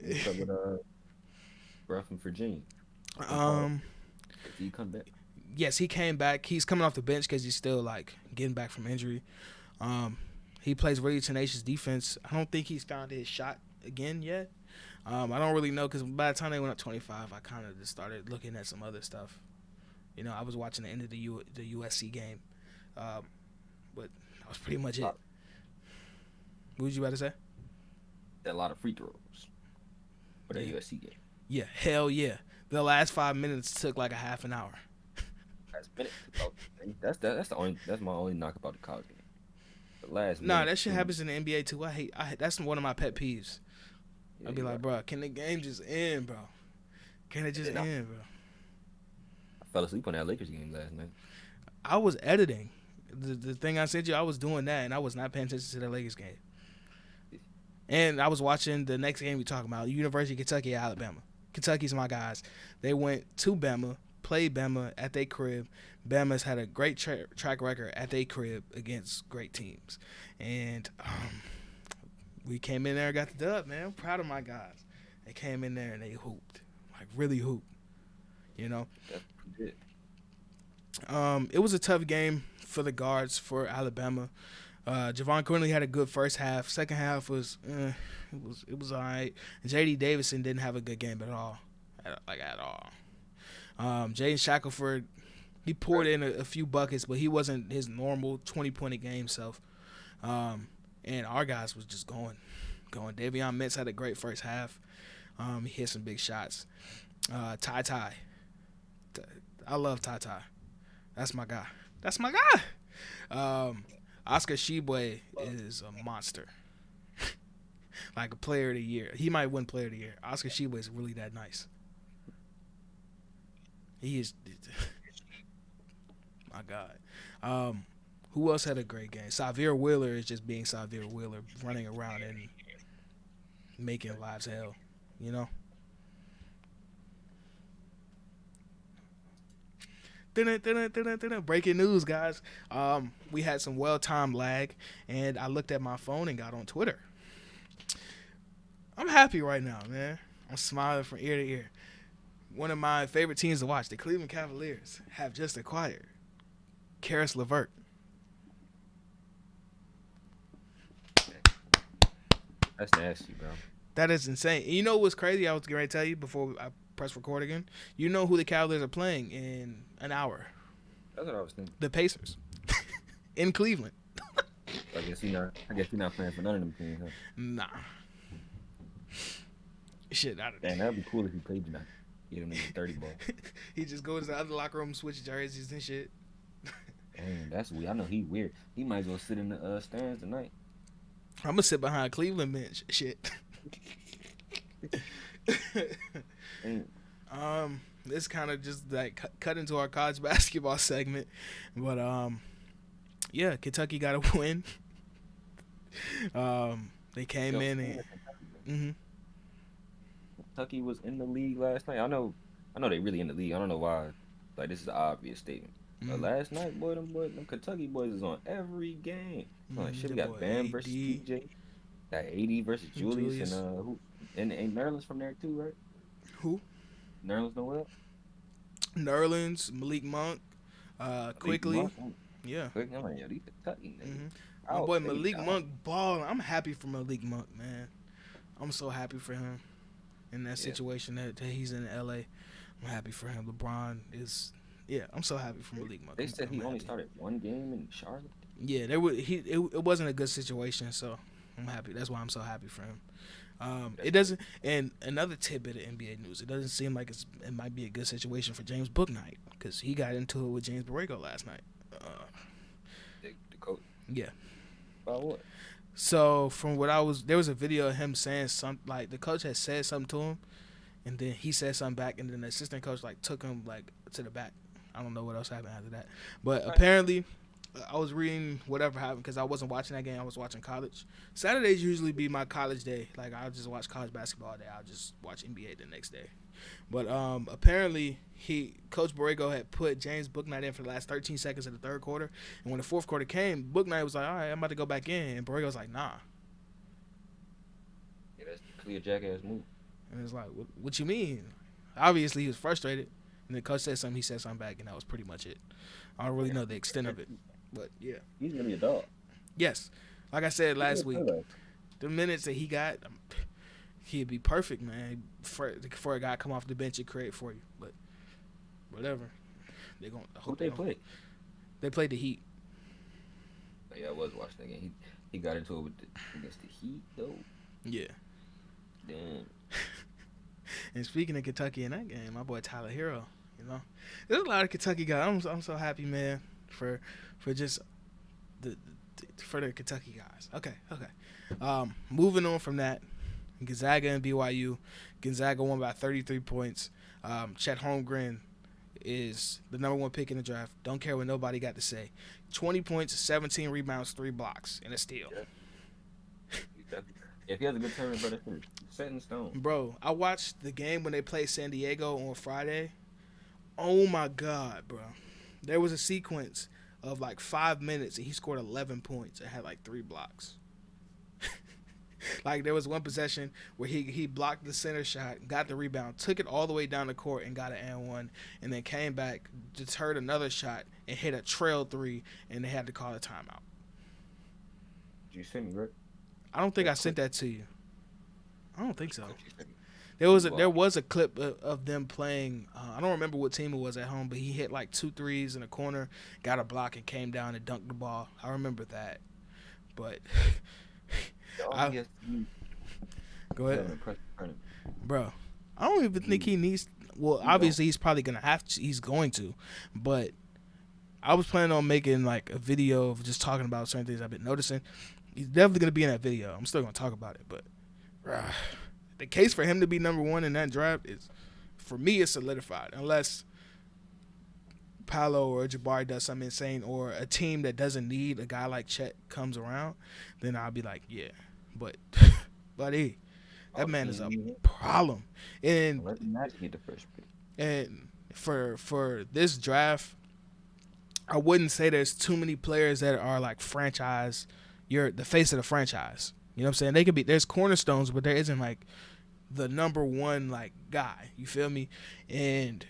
What's up with bro from Virginia? Did he come back? Yes, he came back. He's coming off the bench because he's still like getting back from injury. He plays really tenacious defense. I don't think he's found his shot again yet. I don't really know because by the time they went up 25, I kind of just started looking at some other stuff. I was watching the end of the USC game, but that was pretty much it. What was you about to say? A lot of free throws for that USC game. Yeah, hell yeah. The last 5 minutes took like a half an hour. That's my only knock about the college game. The last. Nah, that shit happens in the NBA too. I that's one of my pet peeves. I'd be like, bro, can the game just end, bro? Can it just end, bro? I fell asleep on that Lakers game last night. I was editing. The thing I sent you, I was doing that, and I was not paying attention to the Lakers game. And I was watching the next game we talking about, University of Kentucky, Alabama. Kentucky's my guys. They went to Bama, played Bama at their crib. Bama's had a great track record at their crib against great teams. And we came in there and got the dub, man. I'm proud of my guys. They came in there and they hooped. Like, really hooped. That's good. It was a tough game for the guards for Alabama. Javon Quinley had a good first half. Second half was it was all right. J.D. Davison didn't have a good game at all. At all. Jaden Shackelford, he poured in a few buckets, but he wasn't his normal 20-point game self. And our guys was just going. Davion Mintz had a great first half. He hit some big shots. Ty. I love Ty. That's my guy. Oscar Tshiebwe is a monster. Like a player of the year. He might win player of the year. Oscar Tshiebwe is really that nice. He is. My God. Who else had a great game? Xavier Wheeler is just being Xavier Wheeler, running around and making lives hell. Breaking news, guys. We had some well-timed lag, and I looked at my phone and got on Twitter. I'm happy right now, man. I'm smiling from ear to ear. One of my favorite teams to watch, the Cleveland Cavaliers, have just acquired Caris LeVert. That's nasty, bro. That is insane. And you know what's crazy? I was going to tell you before I press record again. You know who the Cavaliers are playing in an hour? That's what I was thinking. The Pacers in Cleveland. I guess you're not playing for none of them teams, huh? Nah. Shit, damn, that'd be cool if he played tonight. Get him in the 30 ball. He just goes to the other locker room, switch jerseys and shit. Damn, that's weird. I know he weird. He might as well sit in the stands tonight. I'm gonna sit behind Cleveland bench. Shit. This kind of just like cut into our college basketball segment, but yeah, Kentucky got a win. They came in and Kentucky was in the league last night. I know they really in the league. I don't know why. Like, this is an obvious statement. But last night, them Kentucky boys is on every game. Like, shit, we got Bam versus PJ, got AD versus Julius. And Nerlens from there too, right? Who? Nerlens Noel. Nerlens, Malik Monk, Quickly. Yeah. Quickly, I'm like, yo, these Kentucky niggas. My boy Malik Monk balling. I'm happy for Malik Monk, man. I'm so happy for him in that situation that he's in LA. I'm happy for him. LeBron is. Yeah, I'm so happy for Malik Monk. They said he only started one game in Charlotte. Yeah, it wasn't a good situation, so I'm happy. That's why I'm so happy for him. It doesn't. And another tidbit of NBA news: it doesn't seem like it might be a good situation for James Bouknight because he got into it with James Borrego last night. The coach. Yeah. About what? So from what there was a video of him saying something, like the coach had said something to him, and then he said something back, and then the assistant coach like took him like to the back. I don't know what else happened after that, but apparently I was reading whatever happened because I wasn't watching that game. I was watching college. Saturdays usually be my college day. Like, I'll just watch college basketball all day. I'll just watch NBA the next day. But apparently Coach Borrego had put James Bouknight in for the last 13 seconds of the third quarter, and when the fourth quarter came, Bouknight was like, all right, I'm about to go back in, and Borrego was like, nah. Yeah, that's the clear jackass move. And it's like, what you mean? Obviously he was frustrated, and the coach said something, he said something back, and that was pretty much it. I don't really know the extent of it. But yeah, he's gonna be a dog. Yes, like I said He last did play week, last. the minutes that he got, he'd be perfect, man. For a guy come off the bench and create for you, but whatever. They gonna I Who hope they they don't. play? They played the Heat. Yeah, I was watching that game. He got into it against the Heat though. Yeah. Damn. And speaking of Kentucky in that game, my boy Tyler Hero, there's a lot of Kentucky guys. I'm so happy, man, for just the for the Kentucky guys. Okay. Moving on from that, Gonzaga and BYU. Gonzaga won by 33 points. Chet Holmgren is the number one pick in the draft. Don't care what nobody got to say. 20 points, 17 rebounds, 3 blocks, and a steal. Yeah. If he has a good tournament, but it's set in stone. Bro, I watched the game when they played San Diego on Friday. Oh my God, bro. There was a sequence of like 5 minutes and he scored 11 points and had like 3 blocks. Like there was one possession where he blocked the center shot, got the rebound, took it all the way down the court and got an and one, and then came back, deterred another shot and hit a trail 3, and they had to call a timeout. Did you send me, Rick? I don't think I sent that to you. I don't think so. There was a clip of them playing. I don't remember what team it was at home, but he hit like 2 threes in a corner, got a block, and came down and dunked the ball. I remember that. But go ahead, bro. I don't even think he needs. Well, obviously he's probably gonna have to. He's going to, but I was planning on making like a video of just talking about certain things I've been noticing. He's definitely gonna be in that video. I'm still gonna talk about it, but the case for him to be number 1 in that draft is, for me, it's solidified. Unless Paolo or Jabari does something insane, or a team that doesn't need a guy like Chet comes around, then I'll be like, yeah. But, buddy, that man is a problem. And for this draft, I wouldn't say there's too many players that are like franchise. You're the face of the franchise. You know what I'm saying? They could be, there's cornerstones, but there isn't like the number 1 like guy. You feel me? And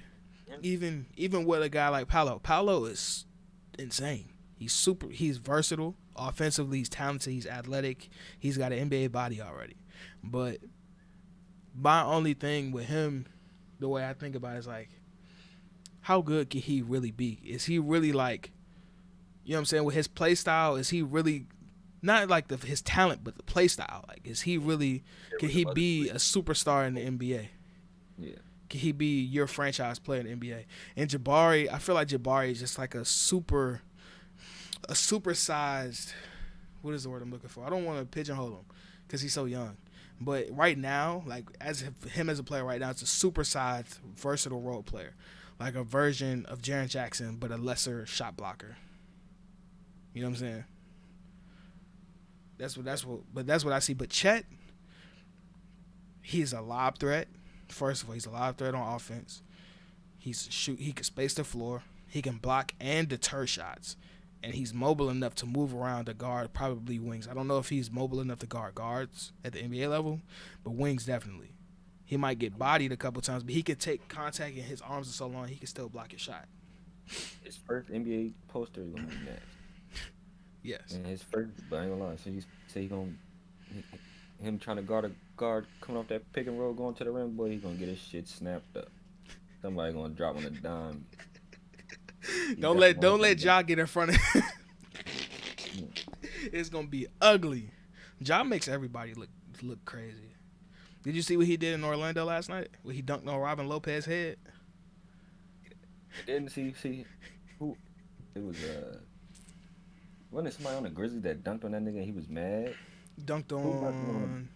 even with a guy like Paolo is insane. He's versatile. Offensively, he's talented, he's athletic, he's got an NBA body already. But my only thing with him, the way I think about it, is like, how good can he really be? Is he really like, you know what I'm saying, with his play style, is he really not like his talent, but the play style? Like, is he really, can he be a superstar in the NBA? Yeah. Can he be your franchise player in the NBA? And Jabari, I feel like Jabari is just like a supersized, what is the word I'm looking for? I don't want to pigeonhole him because he's so young. But right now, like as him as a player right now, it's a supersized, versatile role player. Like a version of Jaren Jackson, but a lesser shot blocker. You know what I'm saying? That's what I see. But Chet, he's a lob threat. First of all, he's a lob threat on offense. He can space the floor. He can block and deter shots. And he's mobile enough to move around to guard probably wings. I don't know if he's mobile enough to guard guards at the NBA level, but wings definitely. He might get bodied a couple times, but he can take contact and his arms are so long he can still block your shot. His first NBA poster is gonna be next. Yes. And his first, but I ain't gonna lie. So you say him trying to guard a guard coming off that pick and roll going to the rim, boy, he's gonna get his shit snapped up. Somebody gonna drop on a dime. Don't let Ja get in front of him. It's gonna be ugly. Ja makes everybody look crazy. Did you see what he did in Orlando last night? Where he dunked on Robin Lopez's head? Didn't see who it was. Wasn't it somebody on the Grizzlies that dunked on that nigga and he was mad? Dunked on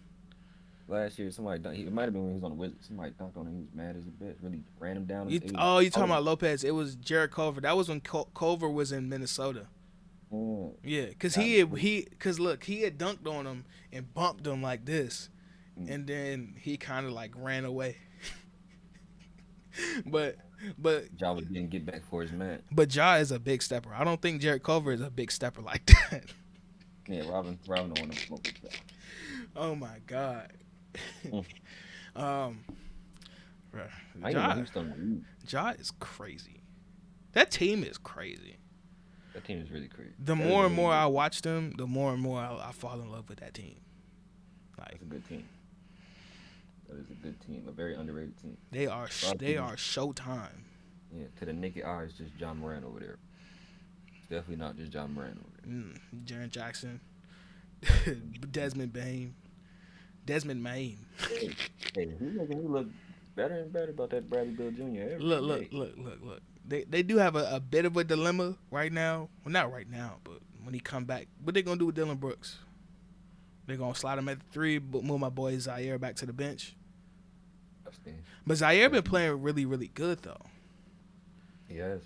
last year. Somebody dunked. It might have been when he was on the Wizards. Somebody dunked on him. He was mad as a bitch. Really ran him down. You talking about Lopez? It was Jared Culver. That was when Culver was in Minnesota. Yeah, because he had dunked on him and bumped him like this, and then he kind of like ran away. But Ja didn't get back for his man. But Ja is a big stepper. I don't think Jared Culver is a big stepper like that. Yeah, Robin don't want to smoke with that. Oh my God. Ja is crazy. That team is crazy. That team is really crazy. The That is more a and more really I good, watch them, the more and more I fall in love with that team. Like that's a good team. That is a good team. A very underrated team. they are A lot of they people, are Showtime. yeah, to the naked eye, it's just John Moran over there. It's definitely not just John Moran over Jaren Jackson, Desmond Bain, Desmond Maine. there. Hey, he's making me look better and better about that Bradley Bill Jr. every day. Look. They do have a bit of a dilemma right now. Well, not right now, but when he come back, what they gonna do with Dylan Brooks? They gonna slide him at the 3, but move my boy Zaire back to the bench. Understand? But Zaire been But playing really, really good though. he has.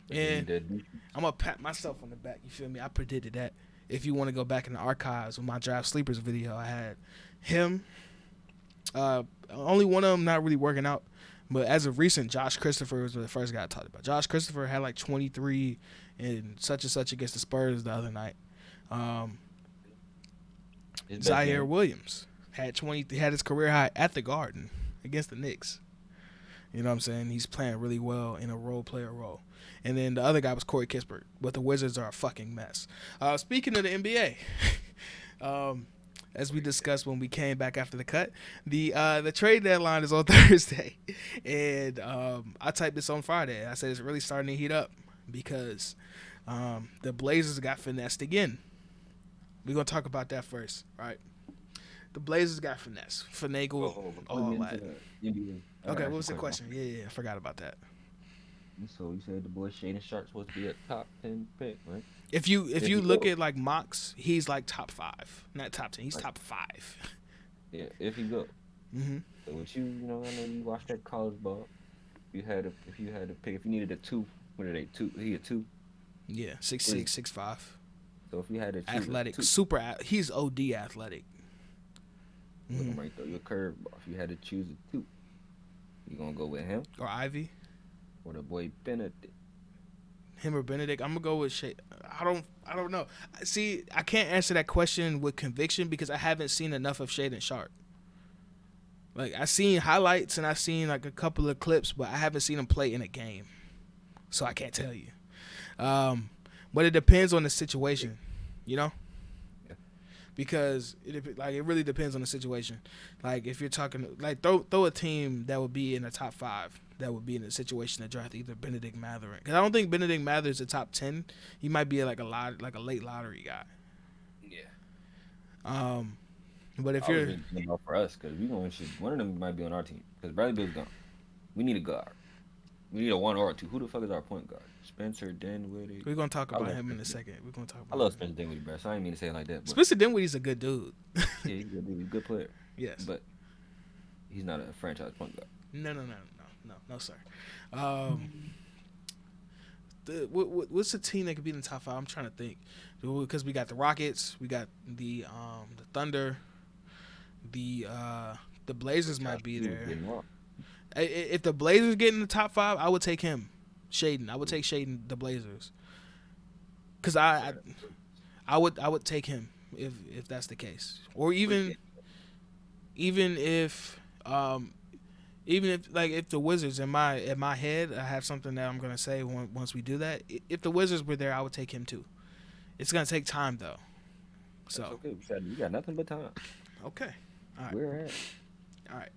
But he And need that defense. I'm gonna pat myself on the back. You feel me? I predicted that. If you want to go back in the archives with my draft sleepers video, I had him. Only one of them not really working out, but as of recent, Josh Christopher was the first guy I talked about. Josh Christopher had like 23 and such against the Spurs the other night. His best Zaire game. Williams had had his career high at the Garden against the Knicks. You know what I'm saying? He's playing really well in a role player role. And then the other guy was Corey Kispert. But the Wizards are a fucking mess. Speaking of the NBA, as we discussed when we came back after the cut, the trade deadline is on Thursday. And I typed this on Friday. I said it's really starting to heat up because the Blazers got finessed again. We're going to talk about that first, right? The Blazers got finessed. Finagle, all that. Okay, what was the question? Yeah, I forgot about that. So you said the boy Shadeon Sharpe supposed to be a top 10 pick, right? If you look at like mocks, he's like top 5, not top 10. He's top 5. Yeah, if he go. Mm-hmm. So with you, I know you watched that college ball. If you had to pick, if you needed a 2, what are they? 2? He a 2. Yeah, 6'6", 6'5". So if you had to choose Athletic, a 2, he's OD athletic. look him right though. Your curveball. If you had to choose a 2, you gonna go with him Or Ivy, or the boy Benedict? him or Benedict. I'm gonna go with Shay. I don't know. See, I can't answer that question with conviction because I haven't seen enough of Shadeon Sharpe. Like I seen highlights and I seen like a couple of clips, but I haven't seen him play in a game, so I can't tell you. But it depends on the situation, Yeah. Because it really depends on the situation. Like if you're talking like throw a team that would be in the top 5 that would be in a situation to draft either Benedict Mathurin, because I don't think Benedict Mathurin is a top 10. He might be like a late lottery guy. Yeah. But if I was you're really thinking about for us because we gonna one of them might be on our team because Bradley Bill's gone. We need a guard. We need a 1 or a 2. Who the fuck is our point guard? Spencer Dinwiddie. we're gonna talk about him in a second. We're gonna talk about. I love Spencer Dinwiddie, bro. So I didn't mean to say it like that. But Spencer Dinwiddie's a good dude. yeah, he's a good dude. He's a good player. Yes. But he's not a franchise point guard. No, sir. What's the team that could be in the top 5? I'm trying to think, because we got the Rockets, we got the Thunder, the Blazers might be there. If the Blazers get in the top 5, I would take him, Shadeon. I would take Shadeon, the Blazers, because I would take him if that's the case, or even if like if the Wizards in my head, I have something that I'm gonna say once we do that. If the Wizards were there, I would take him too. It's gonna take time though. So that's okay. We got nothing but time. Okay. All right. We're at. All right.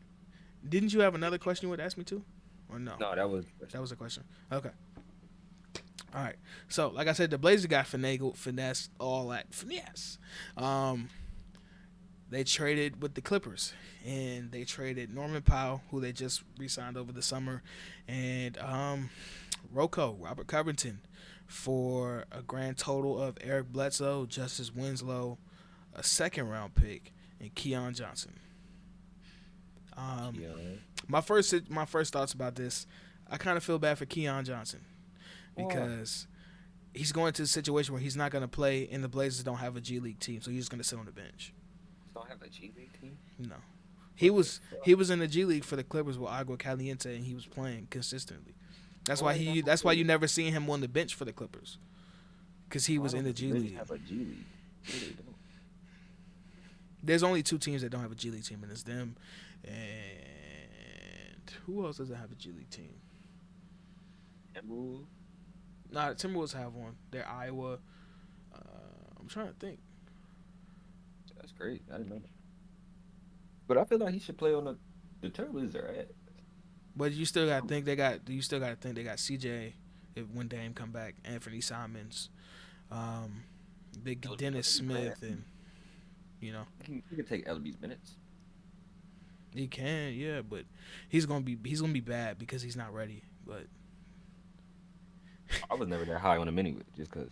Didn't you have another question you would ask me to, or no? No, that was a question. Okay. All right. So like I said, the Blazers got finessed, all that finesse. They traded with the Clippers, and they traded Norman Powell, who they just re-signed over the summer, and Robert Covington, for a grand total of Eric Bledsoe, Justice Winslow, a 2nd-round pick, and Keon Johnson. My first thoughts about this, I kind of feel bad for Keon Johnson because he's going to a situation where he's not going to play, and the Blazers don't have a G League team, so he's just going to sit on the bench. Don't have a G League team? No. He was in the G League for the Clippers with Agua Caliente, and he was playing consistently. That's why you never seen him on the bench for the Clippers, because he was in the G League. Have a G League. No, they don't. There's only 2 teams that don't have a G League team, and it's them. And who else doesn't have a G League team? Nah, the Timberwolves have one. They're Iowa. I'm trying to think. That's great. I didn't know that. But I feel like he should play on the Timberwolves are at. But you still got to think they got. You still got to think they got CJ if when Dame come back. Anthony Simons, Big Dennis Smith, and you know He can take LB's minutes. he can, yeah, but he's gonna be bad because he's not ready. But I was never that high on him anyway, just because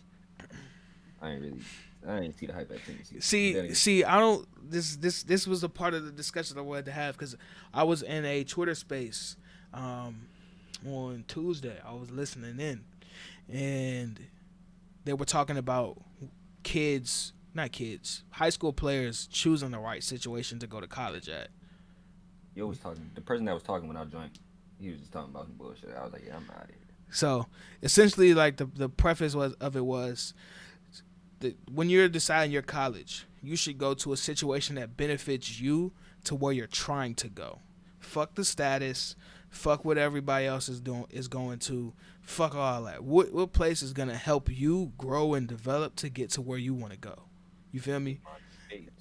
I ain't see the hype at Tennessee. see, I don't. This was a part of the discussion I wanted to have because I was in a Twitter space on Tuesday. I was listening in, and they were talking about high school players choosing the right situation to go to college at. You was talking. The person that was talking when I joined, he was just talking about some bullshit. I was like, yeah, I'm out of here. So essentially, like the preface was that when you're deciding your college, you should go to a situation that benefits you to where you're trying to go. Fuck the status. Fuck what everybody else is going to. Fuck all that. What place is gonna help you grow and develop to get to where you want to go? You feel me?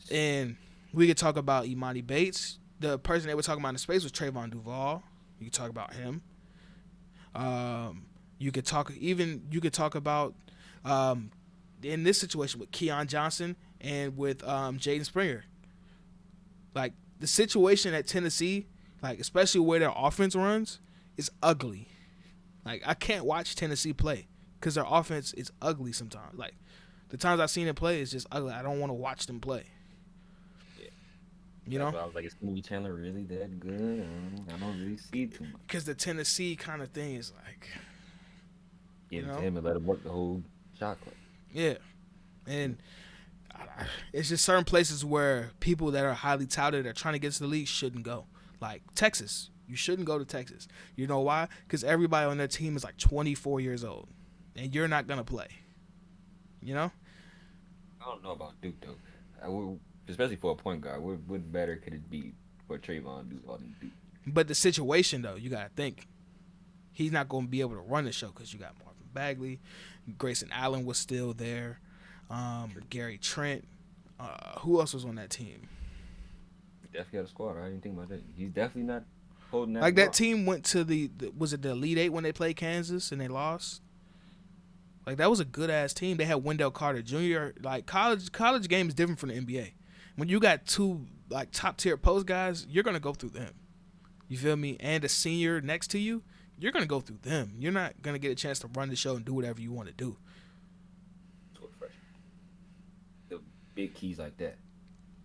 And we could talk about Emoni Bates. The person they were talking about in the space was Trayvon Duval. You could talk about him. You could talk about in this situation with Keon Johnson and with Jaden Springer. Like the situation at Tennessee, like especially where their offense runs, is ugly. Like I can't watch Tennessee play because their offense is ugly sometimes. Like the times I've seen it play, it's just ugly. I don't want to watch them play. Yeah. You know? I was like, is Smoothie Chandler really that good? I don't really see too much. Because the Tennessee kind of thing is like, give it to him and let him work the whole shot clock. Yeah, and it's just certain places where people that are highly touted are trying to get to the league shouldn't go. Like Texas, you shouldn't go to Texas. You know why? Because everybody on their team is like 24 years old, and you're not gonna play. You know? I don't know about Duke though. Especially for a point guard, what better could it be for Trayvon Duval than Duke? But the situation though, you gotta think he's not gonna be able to run the show because you got Marvin Bagley, Grayson Allen was still there, Gary Trent. Who else was on that team? He definitely had a squad. I didn't think about that. He's definitely not holding that. Like that team went to was it the Elite Eight when they played Kansas and they lost? Like that was a good ass team. They had Wendell Carter Jr. Like college game is different from the NBA. When you got two like top tier post guys, you're gonna go through them. You feel me? And a senior next to you, you're gonna go through them. You're not gonna get a chance to run the show and do whatever you want to do. The big keys like that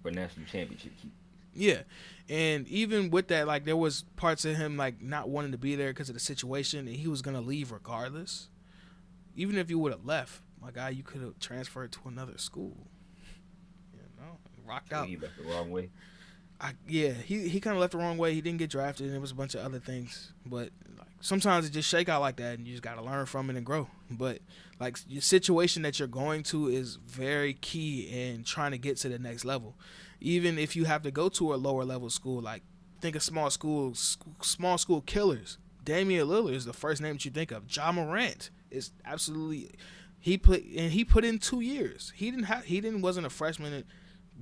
for national championship keys. Yeah, and even with that, like there was parts of him like not wanting to be there because of the situation, and he was gonna leave regardless. Even if you would have left, my guy, you could have transferred to another school. You know, rocked out. He left the wrong way. He kind of left the wrong way. He didn't get drafted, and it was a bunch of other things. But like, sometimes it just shake out like that, and you just gotta learn from it and grow. But like your situation that you're going to is very key in trying to get to the next level. Even if you have to go to a lower level school, like think of small school killers. Damian Lillard is the first name that you think of. Ja Morant is absolutely he put in 2 years. He wasn't a freshman and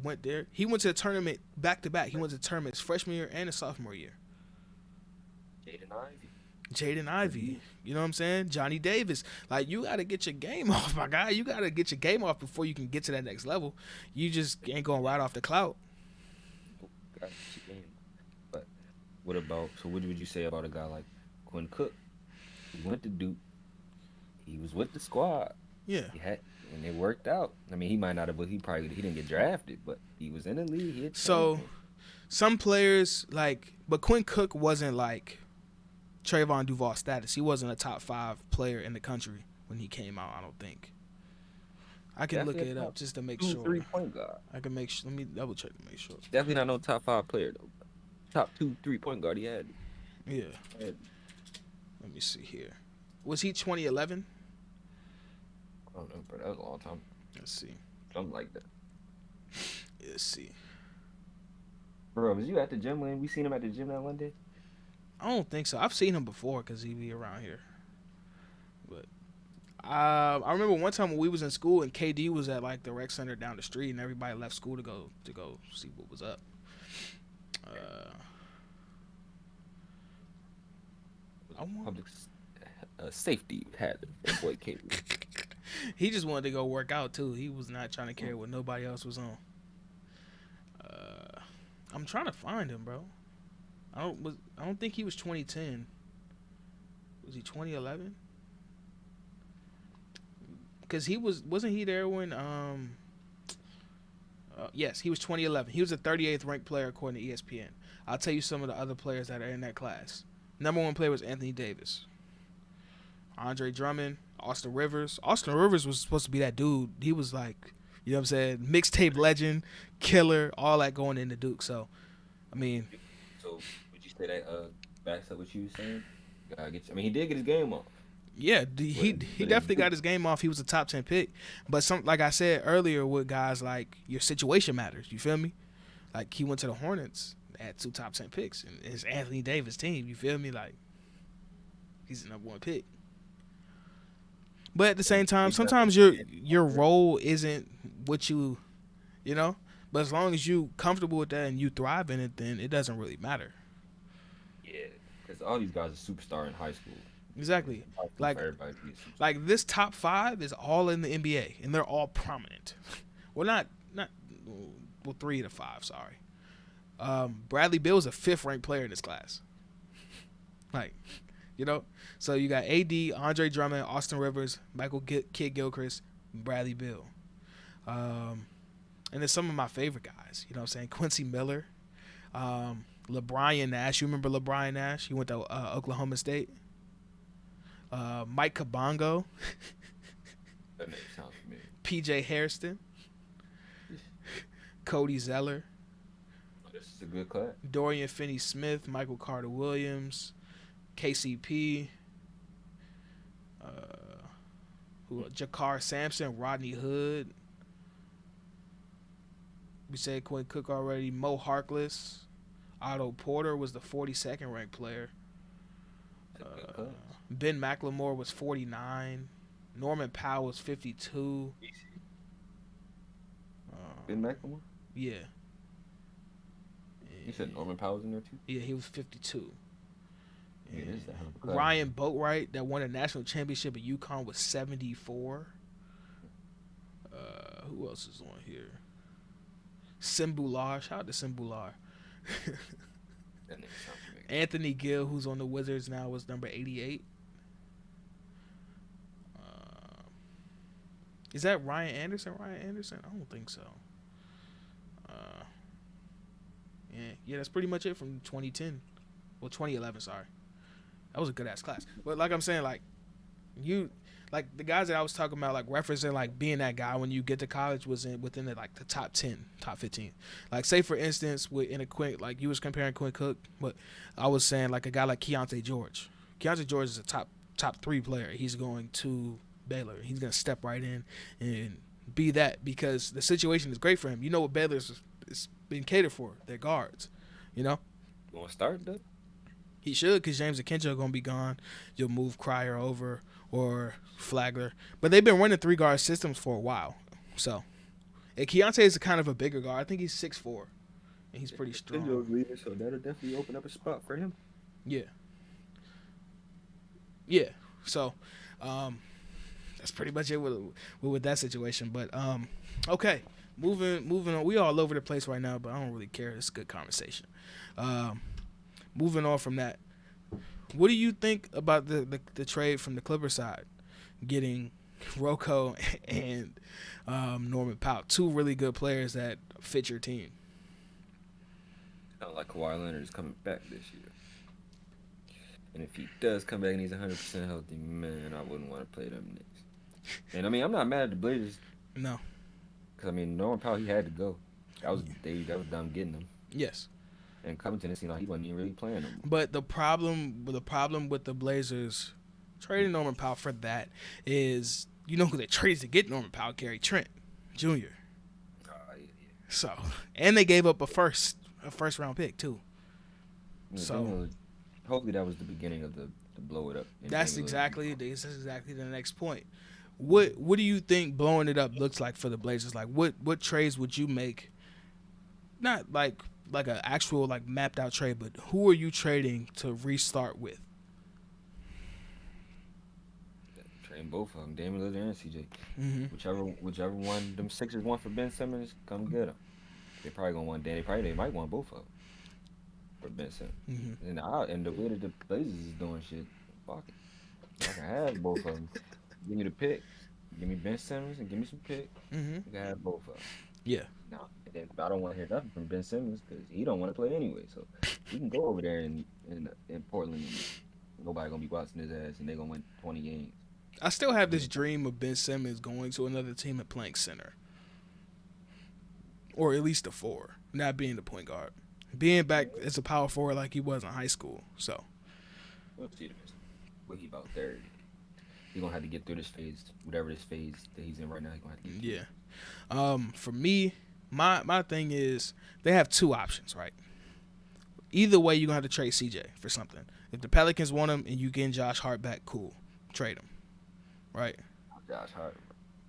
went there. He went to the tournament back to back. He went to the tournament his freshman year and his sophomore year. Jaden Ivey. You know what I'm saying? Johnny Davis. Like, you got to get your game off, my guy. You got to get your game off before you can get to that next level. You just ain't going right off the clout. But what would you say about a guy like Quinn Cook? He went to Duke. He was with the squad. Yeah. And it worked out. I mean, he might not have, but he didn't get drafted, but he was in the league. So, some players, but Quinn Cook wasn't like Trayvon Duval status. He wasn't a top 5 player in the country when he came out, I don't think. I can look it up just to make sure. 3-point guard. I can make sure. Let me double check to make sure. Definitely not no top 5 player, though. Top 2 3-point guard he had. Yeah. Let me see here. Was he 2011? I don't know, but that was a long time. Let's see. Something like that. Let's see. Bro, was you at the gym when we seen him at the gym that one day? I don't think so. I've seen him before because he be around here. But I remember one time when we was in school and KD was at like the rec center down the street, and everybody left school to go see what was up. Public safety hazard for boy KD. He just wanted to go work out too. He was not trying to care what nobody else was on. I'm trying to find him, bro. I don't think he was 2010. Was he 2011? Because wasn't he there when yes, he was 2011. He was the 38th ranked player according to ESPN. I'll tell you some of the other players that are in that class. Number one player was Anthony Davis, Andre Drummond, Austin Rivers. Austin Rivers was supposed to be that dude. He was like, you know what I'm saying, mixtape legend, killer, all that going into Duke. So, I mean. So, would you say that backs up what you were saying? He did get his game off. Yeah, he definitely got his game off. He was a top 10 pick. But like I said earlier with guys, like, your situation matters. You feel me? Like, he went to the Hornets, had 2 top 10 picks, and it's Anthony Davis' team. You feel me? Like, he's the number 1 pick. But at the same time, sometimes your role isn't what you know. But as long as you comfortable with that and you thrive in it, then it doesn't really matter. Yeah, because all these guys are superstar in high school. Exactly. Like this top 5 is all in the NBA, and they're all prominent. Well, not 3 to 5. Sorry. Bradley Beal is a 5th ranked player in this class. Like, you know, so you got AD, Andre Drummond, Austin Rivers, Michael Kidd-Gilchrist, Bradley Beal. And then some of my favorite guys. You know what I'm saying? Quincy Miller, LeBron Nash. You remember LeBron Nash? He went to Oklahoma State. Mike Kabongo, that name sounds familiar. PJ Hairston, Cody Zeller. Oh, this is a good class. Dorian Finney-Smith, Michael Carter-Williams, KCP, Jakar Sampson, Rodney Hood. We said Quinn Cook already. Mo Harkless, Otto Porter was the 42nd ranked player. Ben McLemore was 49. Norman Powell was 52. Ben McLemore? Yeah. You said Norman Powell was in there too? Yeah, he was 52. Yeah, it is that hell of a class. Ryan Boatwright, that won a national championship at UConn, was 74. Who else is on here? Simbular. Shout out to Simbular. That name sounds familiar. Anthony Gill, who's on the Wizards now, was number 88. Is that Ryan Anderson? I don't think so. Yeah, that's pretty much it from 2010. Well, 2011, sorry. That was a good-ass class. But like I'm saying, like, like the guys that I was talking about, like referencing, like being that guy when you get to college was within the, like the top 10, top 15. Like say for instance, like you was comparing Quinn Cook, but I was saying like a guy like Keontae George. Keontae George is a top 3 player. He's going to Baylor. He's gonna step right in and be that because the situation is great for him. You know what Baylor's is been catered for? Their guards. You know. You want to start that? He should, because James Akinjo going to be gone. You'll move Cryer over or Flagler. But they've been running 3-guard systems for a while. So, and Keontae is kind of a bigger guard. I think he's 6'4", and he's pretty strong. Akinjo's leaving, so that'll definitely open up a spot for him. Yeah. Yeah. So, that's pretty much it with that situation. But, okay. Moving on. We all over the place right now, but I don't really care. It's a good conversation. Moving on from that, what do you think about the trade from the Clippers side, getting Rocco and Norman Powell, 2 really good players that fit your team? Not like Kawhi Leonard is coming back this year, and if he does come back and he's 100% healthy, man, I wouldn't want to play them Knicks. And I mean, I'm not mad at the Blazers. No, because I mean, Norman Powell, he had to go. That was done getting him. Yes. And Covington, it seemed like he wasn't even really playing them. But the problem with the Blazers trading Norman Powell for that is, you know who they traded to get Norman Powell? Gary Trent Jr. Yeah. So, and they gave up a first round pick too. Yeah, so hopefully that was the beginning of the to blow it up. And That's Damian Lillard. exactly the next point. What do you think blowing it up looks like for the Blazers? Like what trades would you make? Not like an actual like mapped out trade, but who are you trading to restart with? Trading both of them, Damian Lillard and CJ. Mm-hmm. Whichever one them Sixers want for Ben Simmons, come get them. They probably gonna want Dan. They might want both of them for Ben Simmons. Mm-hmm. And the way that the Blazers is doing shit, fuck it. I can have both of them. Give me the pick. Give me Ben Simmons and give me some pick. Mm-hmm. You can have both of them. Yeah. No, and then I don't want to hear nothing from Ben Simmons because he don't want to play anyway. So we can go over there in Portland and nobody gonna be watching his ass and they gonna win 20 games. I still have this dream of Ben Simmons going to another team and playing center, or at least a four, not being the point guard, being back as a power forward like he was in high school. So We'll see this. What he about 30. He's gonna have to get through this phase, whatever this phase that he's in right now. He's gonna have to get through. yeah. For me, my thing is they have two options, right? Either way, you're gonna have to trade CJ for something. If the Pelicans want him and you getting Josh Hart back, cool, trade him, right? Josh Hart,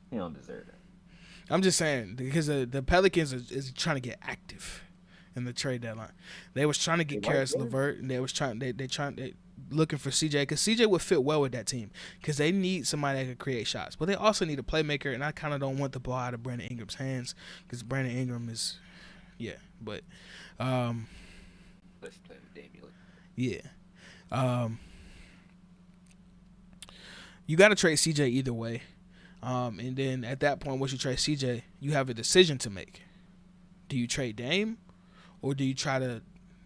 he don't deserve that. I'm just saying because the Pelicans is trying to get active in the trade deadline. They was trying to get Caris LeVert, and they looking for CJ because CJ would fit well with that team because they need somebody that can create shots, but they also need a playmaker. And I kind of don't want the ball out of Brandon Ingram's hands because Brandon Ingram is, but Let's play with Damian. yeah, you got to trade CJ either way. And then at that point, once you trade CJ, you have a decision to make. Do you trade Dame, or do you try to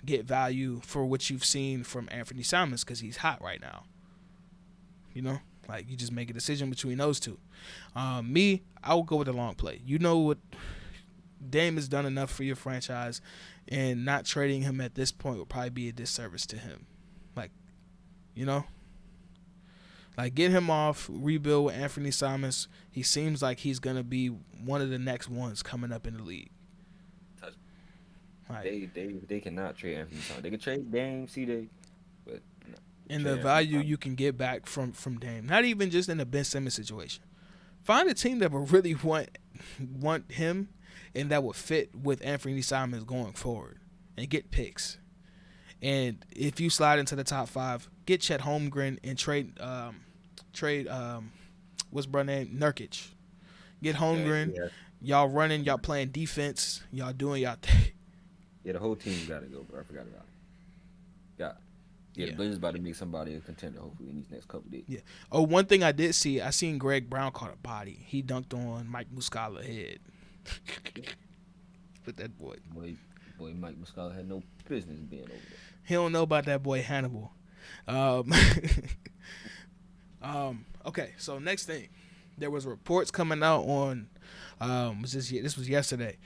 get value for what you've seen from Anthony Simons because he's hot right now? You know, like you just make a decision between those two. Me, I would go with the long play. You know what, Dame has done enough for your franchise, and not trading him at this point would probably be a disservice to him. Like, you know. Like, get him off, rebuild with Anthony Simons. He seems like he's going to be one of the next ones coming up in the league. Like, they cannot trade Anthony Simons. They can trade Dame, CJ, but no. And the value you can get back from Dame, not even just in a Ben Simmons situation. Find a team that will really want him and that would fit with Anthony Simons going forward and get picks. And if you slide into the top 5, get Chet Holmgren and trade what's brother name? Nurkic. Get Holmgren. Yeah. Y'all running, y'all playing defense, y'all doing y'all thing. Yeah, the whole team got to go, bro. I forgot about it. Yeah, the Blazers about to make somebody a contender, hopefully, in these next couple days. Yeah. Oh, one thing I did see, I seen Greg Brown caught a body. He dunked on Mike Muscala's head. But that boy, Mike Muscala had no business being over there. He don't know about that boy Hannibal. Okay, so next thing, there was reports coming out on this was yesterday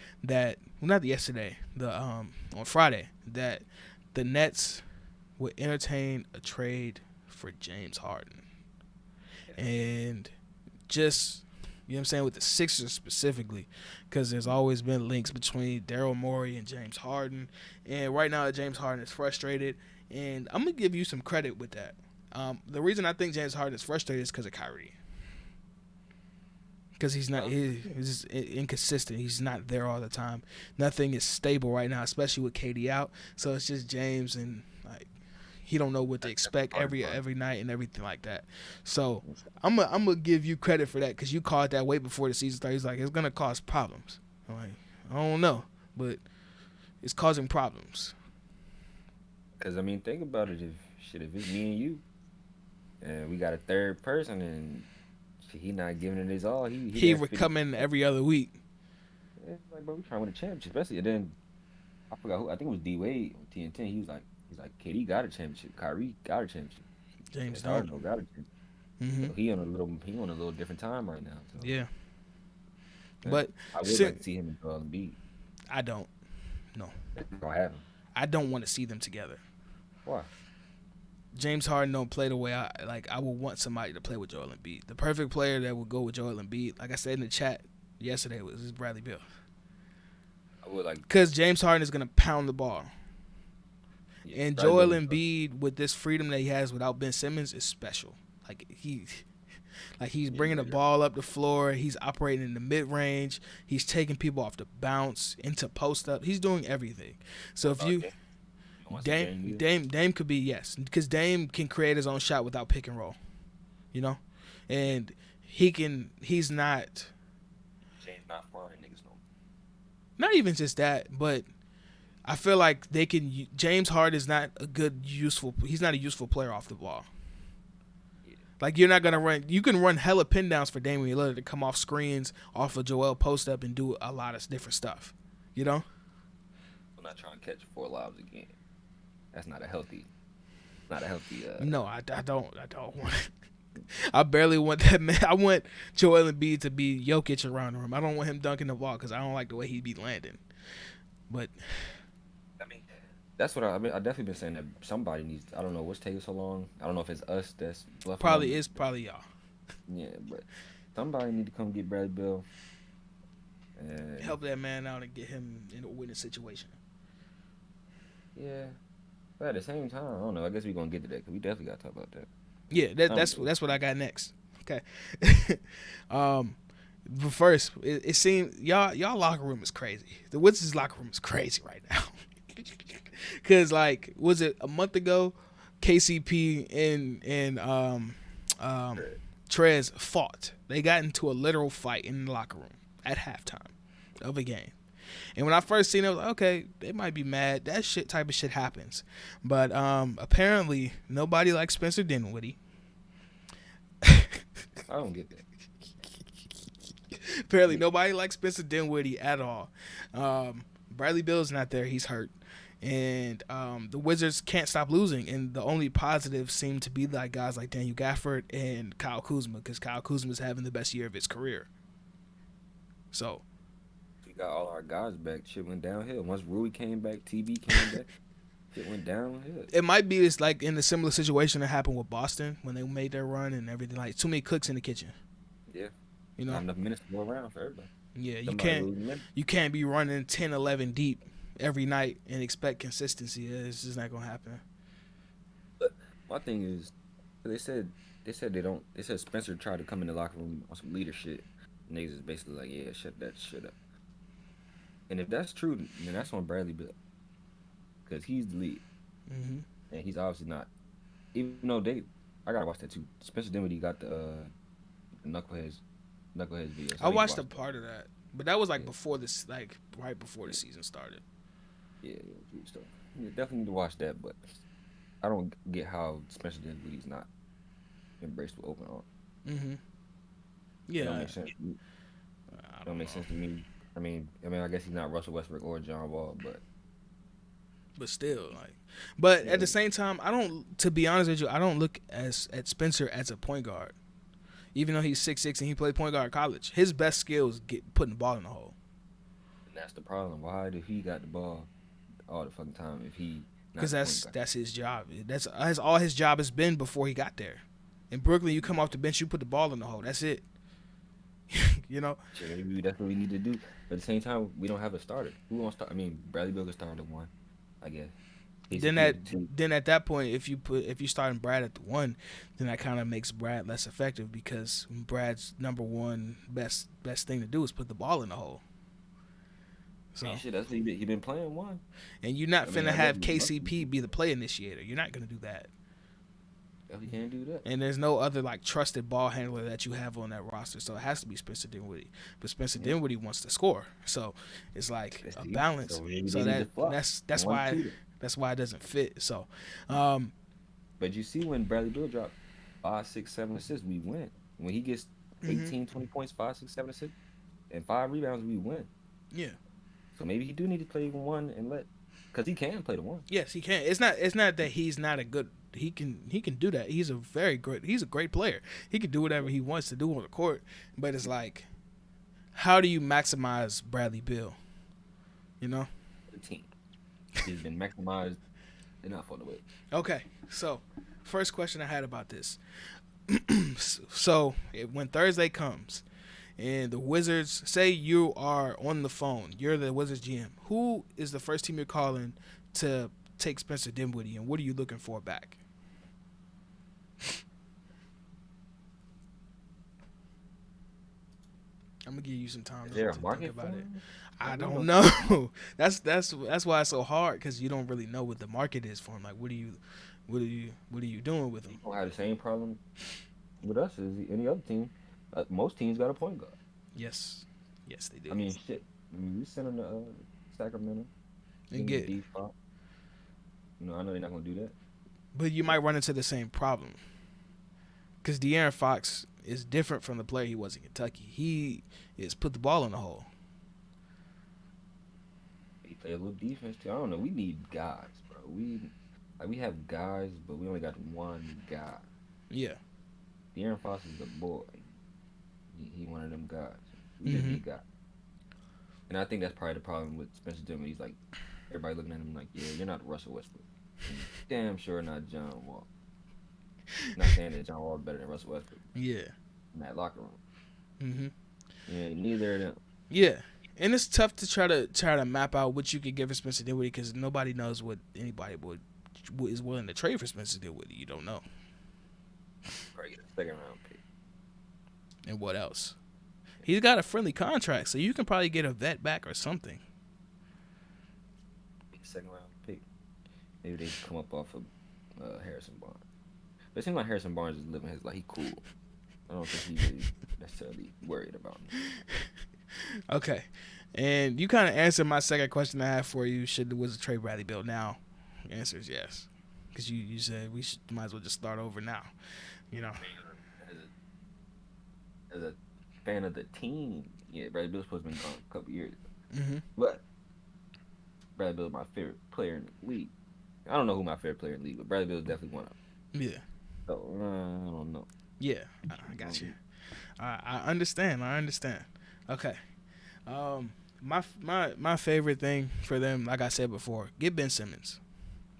on Friday that the Nets would entertain a trade for James Harden. And just, you know what I'm saying, with the Sixers specifically, because there's always been links between Daryl Morey and James Harden. And right now, James Harden is frustrated. And I'm going to give you some credit with that. The reason I think James Harden is frustrated is because of Kyrie. Because he's just inconsistent. He's not there all the time. Nothing is stable right now, especially with KD out. So it's just James, and like he don't know what to expect every night and everything like that. So I'm gonna give you credit for that because you called that way before the season started. He's like, it's gonna cause problems. I'm like, I don't know, but it's causing problems. Because I mean, think about it. If it's me and you, and we got a third person, and he not giving it his all. He would come in every other week. Yeah, like, bro, we trying to win a championship, especially. And then I forgot who. I think it was D Wade on TNT. He's like, KD got a championship. Kyrie got a championship. James Harden got a championship. Mm-hmm. So he on a little different time right now. So. Yeah. Man, But I would like to see him and Joel Embiid. I don't. No. Don't have him. I don't want to see them together. Why? James Harden don't play the way I would want somebody to play with Joel Embiid. The perfect player that would go with Joel Embiid, like I said in the chat yesterday, was Bradley Beal. I would like, because James Harden is gonna pound the ball, Yeah, And Bradley Joel Beal is Embiid, with this freedom that he has without Ben Simmons, is special. Like he's bringing the ball up the floor. He's operating in the mid range. He's taking people off the bounce into post up. He's doing everything. So if you Dame could be, yes, because Dame can create his own shot without pick and roll, you know, and he's not. James not flying niggas no. Not even just that, but I feel like they can. James Harden is not a good useful. He's not a useful player off the ball. Yeah. Like you're not gonna run. You can run hella pin downs for Damian Lillard to come off screens off of Joel post up and do a lot of different stuff. You know. I'm not trying to catch 4 lobs again. That's not a healthy. No, I don't want it. I barely want that man. I want Joel Embiid to be Jokic around him. I don't want him dunking the ball because I don't like the way he be landing. But I mean, that's what I definitely been saying that somebody needs. I don't know what's taking so long. I don't know if it's us that's bluffing. Probably y'all. Yeah, but somebody need to come get Bradley Beal and help that man out and get him in a winning situation. Yeah. But at the same time, I don't know. I guess we're gonna get to that because we definitely gotta talk about that. Yeah, that's what I got next. Okay. But first, it seems y'all locker room is crazy. The Wizards locker room is crazy right now. Cause like, was it a month ago, KCP and Trez fought. They got into a literal fight in the locker room at halftime of a game. And when I first seen it, I was like, okay, they might be mad. That type of shit happens. But apparently nobody likes Spencer Dinwiddie. I don't get that. Apparently nobody likes Spencer Dinwiddie at all. Bradley Beal's not there. He's hurt. And the Wizards can't stop losing. And the only positives seem to be like guys like Daniel Gafford and Kyle Kuzma, because Kyle Kuzma is having the best year of his career. So we got all our guys back. Shit went downhill. Once Rui came back, TB came back, shit went downhill. It might be this like in a similar situation that happened with Boston when they made their run and everything. Like too many cooks in the kitchen. Yeah. You know? Not enough minutes to go around for everybody. Yeah, you can't be running 10, 11 deep every night and expect consistency. It's just not gonna happen. But my thing is, they said Spencer tried to come in the locker room on some leadership. Niggas is basically like, yeah, shut that shit up. And if that's true, then that's on Bradley Beal, because he's the lead, and he's obviously not. Even though I gotta watch that too. Spencer Dinwiddie got the knuckleheads video. So I watched a part of that, but that was like before this, like right before the season started. Yeah, so you definitely need to watch that. But I don't get how Spencer Dinwiddie's not embraced with open arms. Yeah, it don't make sense. Don't make sense to me. I mean, I guess he's not Russell Westbrook or John Wall, but still, like, but at the same time, to be honest with you, I don't look at Spencer as a point guard. Even though he's 6'6" and he played point guard in college, his best skill is putting the ball in the hole. And that's the problem. Why did he got the ball all the fucking time if he? Because that's his job. That's all his job has been before he got there. In Brooklyn, you come off the bench, you put the ball in the hole. That's it. You know. Sure, maybe that's what we need to do. But at the same time, we don't have a starter. Who wants to start? I mean, Bradley Beal could start at 1, I guess. Then at that point, if you starting Brad at the 1, then that kind of makes Brad less effective, because Brad's number one best thing to do is put the ball in the hole. So shit, that's what he been playing 1. And you're not finna have KCP be the play initiator. You're not gonna do that. Definitely can't do that. And there's no other like trusted ball handler that you have on that roster, so it has to be Spencer Dinwiddie. But Spencer Dinwiddie wants to score, so it's like a balance. So that's why it doesn't fit. So, but you see when Bradley Beal dropped 5, 6, 7 assists, we win. When he gets 18, 20 points, 5, 6, 7 assists, and 5 rebounds, we win. Yeah. So maybe he do need to play 1 and because he can play the 1. Yes, he can. It's not that he's not a good. He can do that. He's a great player. He can do whatever he wants to do on the court. But it's like, how do you maximize Bradley Beal? You know, the team. He's been maximized enough on the way. Okay, so first question I had about this. So when Thursday comes and the Wizards, say you are on the phone, you're the Wizards GM, who is the first team you're calling to take Spencer Dinwiddie, and what are you looking for back? I'm gonna give you some time Is to there a think market about for it. him? I Like, we don't don't. know. That's why it's so hard, because you don't really know what the market is for him. Like, what are you doing with He him? gonna have the same problem with us as any other team. Most teams got a point guard. Yes, yes, they I do. mean, shit. I mean, we sent him to Sacramento, And give him the get, D spot. I know they're not gonna do that. but you might run into the same problem, because De'Aaron Fox is different from the player he was in Kentucky. He is put the ball in the hole. He play a little defense too. I don't know. We need guys, bro. We have guys, but we only got one guy. Yeah. De'Aaron Fox is the boy. He one of them guys. We just Mm-hmm. need guys. And I think that's probably the problem with Spencer Dinwiddie. He's like, everybody looking at him like, yeah, you're not Russell Westbrook. And damn sure not John Wall. Not saying that John Wall is better than Russell Westbrook Yeah. in that locker room. Mm-hmm. Yeah, neither of them. Yeah. And it's tough to try to map out what you could give for Spencer Dinwiddie, because nobody knows what anybody is willing to trade for Spencer Dinwiddie. You don't know. Probably get a second round pick. And what else? He's got a friendly contract, so you can probably get a vet back or something. Second round pick. Maybe they come up off of Harrison Barnes. But it seems like Harrison Barnes is living his life. He cool. I don't think he's really necessarily worried about him. Okay. And you kind of answered my second question I had for you. Was a trade Bradley built now? The answer is yes. Because you said might as well just start over now. As a fan of the team, yeah, Bradley Bill's supposed to be gone a couple years ago. Mm-hmm. But Bradley Bill's my favorite player in the league. I don't know who my favorite player in the league, but Bradley Bill is definitely one of them. Yeah. So, I don't know. Yeah, I got you. I understand. Okay. My favorite thing for them, like I said before, get Ben Simmons.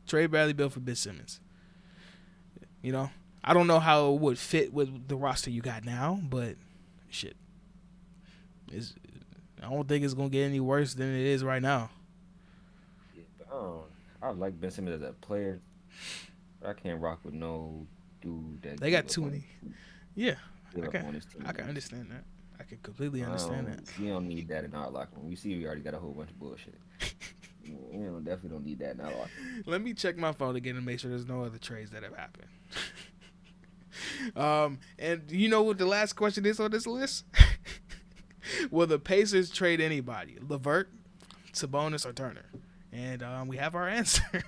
Trade Bradley Beal for Ben Simmons. I don't know how it would fit with the roster you got now, but shit, I don't think it's gonna get any worse than it is right now. Yeah, but I like Ben Simmons as a player, but I can't rock with no dude that They got too many. Yeah, give okay. up on his team. I can understand that. I can completely understand that. We don't need that in our locker room. We see we already got a whole bunch of bullshit. Definitely don't need that in our locker room. Let me check my phone again and make sure there's no other trades that have happened. And you know what the last question is on this list? Will the Pacers trade anybody? LeVert, Sabonis, or Turner? And we have our answer.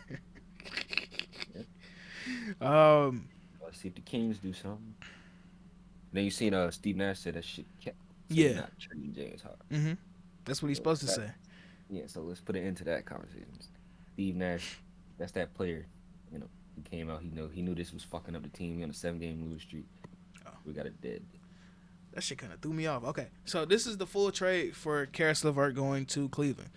Let's see if the Kings do something. Then you seen Steve Nash say that shit kept. Yeah. Not trading James Harden. Mm-hmm. That's what he's supposed to say. Yeah, so let's put it into that conversation. Steve Nash, that's that player. He came out. He knew this was fucking up the team. We on a 7-game lose streak. Oh. We got it dead. That shit kind of threw me off. Okay, so this is the full trade for Caris LeVert going to Cleveland.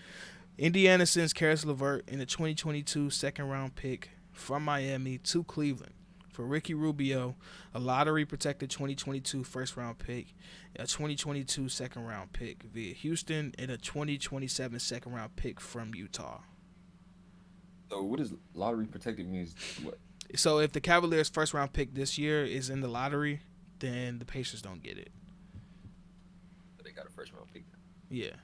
Indiana sends Caris LeVert in the 2022 second-round pick from Miami to Cleveland for Ricky Rubio, a lottery-protected 2022 first-round pick, a 2022 second-round pick via Houston, and a 2027 second-round pick from Utah. So what does lottery protected means? What? So if the Cavaliers' first-round pick this year is in the lottery, then the Pacers don't get it. So they got a first round pick. Yeah.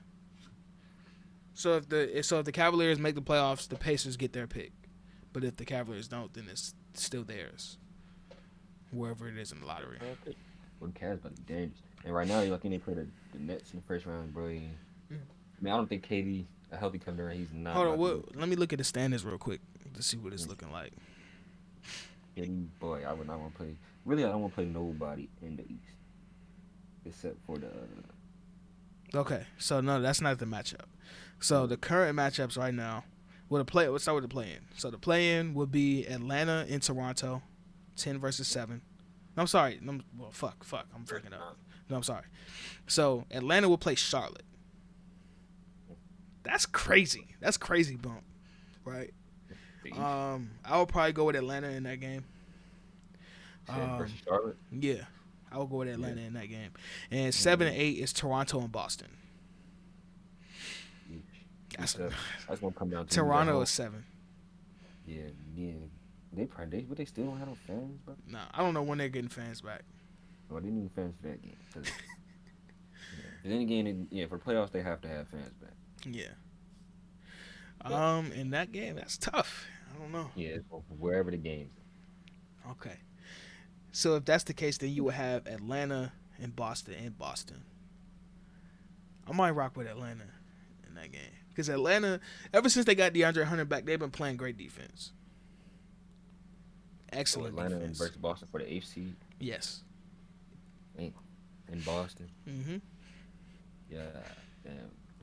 So if the Cavaliers make the playoffs, the Pacers get their pick. But if the Cavaliers don't, then it's still theirs, wherever it is in the lottery. Well, the Cavs about to be dangerous. And right now, you're lucky they play the Nets in the first round, bro. I mean, I don't think KD, a healthy comes around, he's not. Hold on, let me look at the standings real quick to see what it's looking like. KD, boy, I would not want to play. Really, I don't want to play nobody in the East except for the. Okay, so no, that's not the matchup. So the current matchups right now, let's start with the play-in. So the play-in would be Atlanta and Toronto, 10 versus 7. No, I'm sorry. No, well, fuck, I'm freaking up. No, I'm sorry. So Atlanta will play Charlotte. That's crazy. That's crazy bump, right? I would probably go with Atlanta in that game. Versus Charlotte? Yeah, I would go with Atlanta in that game. And 7 and 8 is Toronto and Boston. That's gonna come down to Toronto is 7. Yeah. But they still don't have no fans, bro. Nah, I don't know when they're getting fans back. Well, they need fans for that game. Cause but then again, for the playoffs they have to have fans back. Yeah. But In that game, that's tough. I don't know. yeah, wherever the games. Okay. So if that's the case, then you would have Atlanta and Boston and Boston. I might rock with Atlanta in that game because Atlanta, ever since they got DeAndre Hunter back, they've been playing great defense. So Excellent Atlanta defense. versus Boston for the eighth seed. Yes. In Boston. Mm-hmm. Yeah, damn.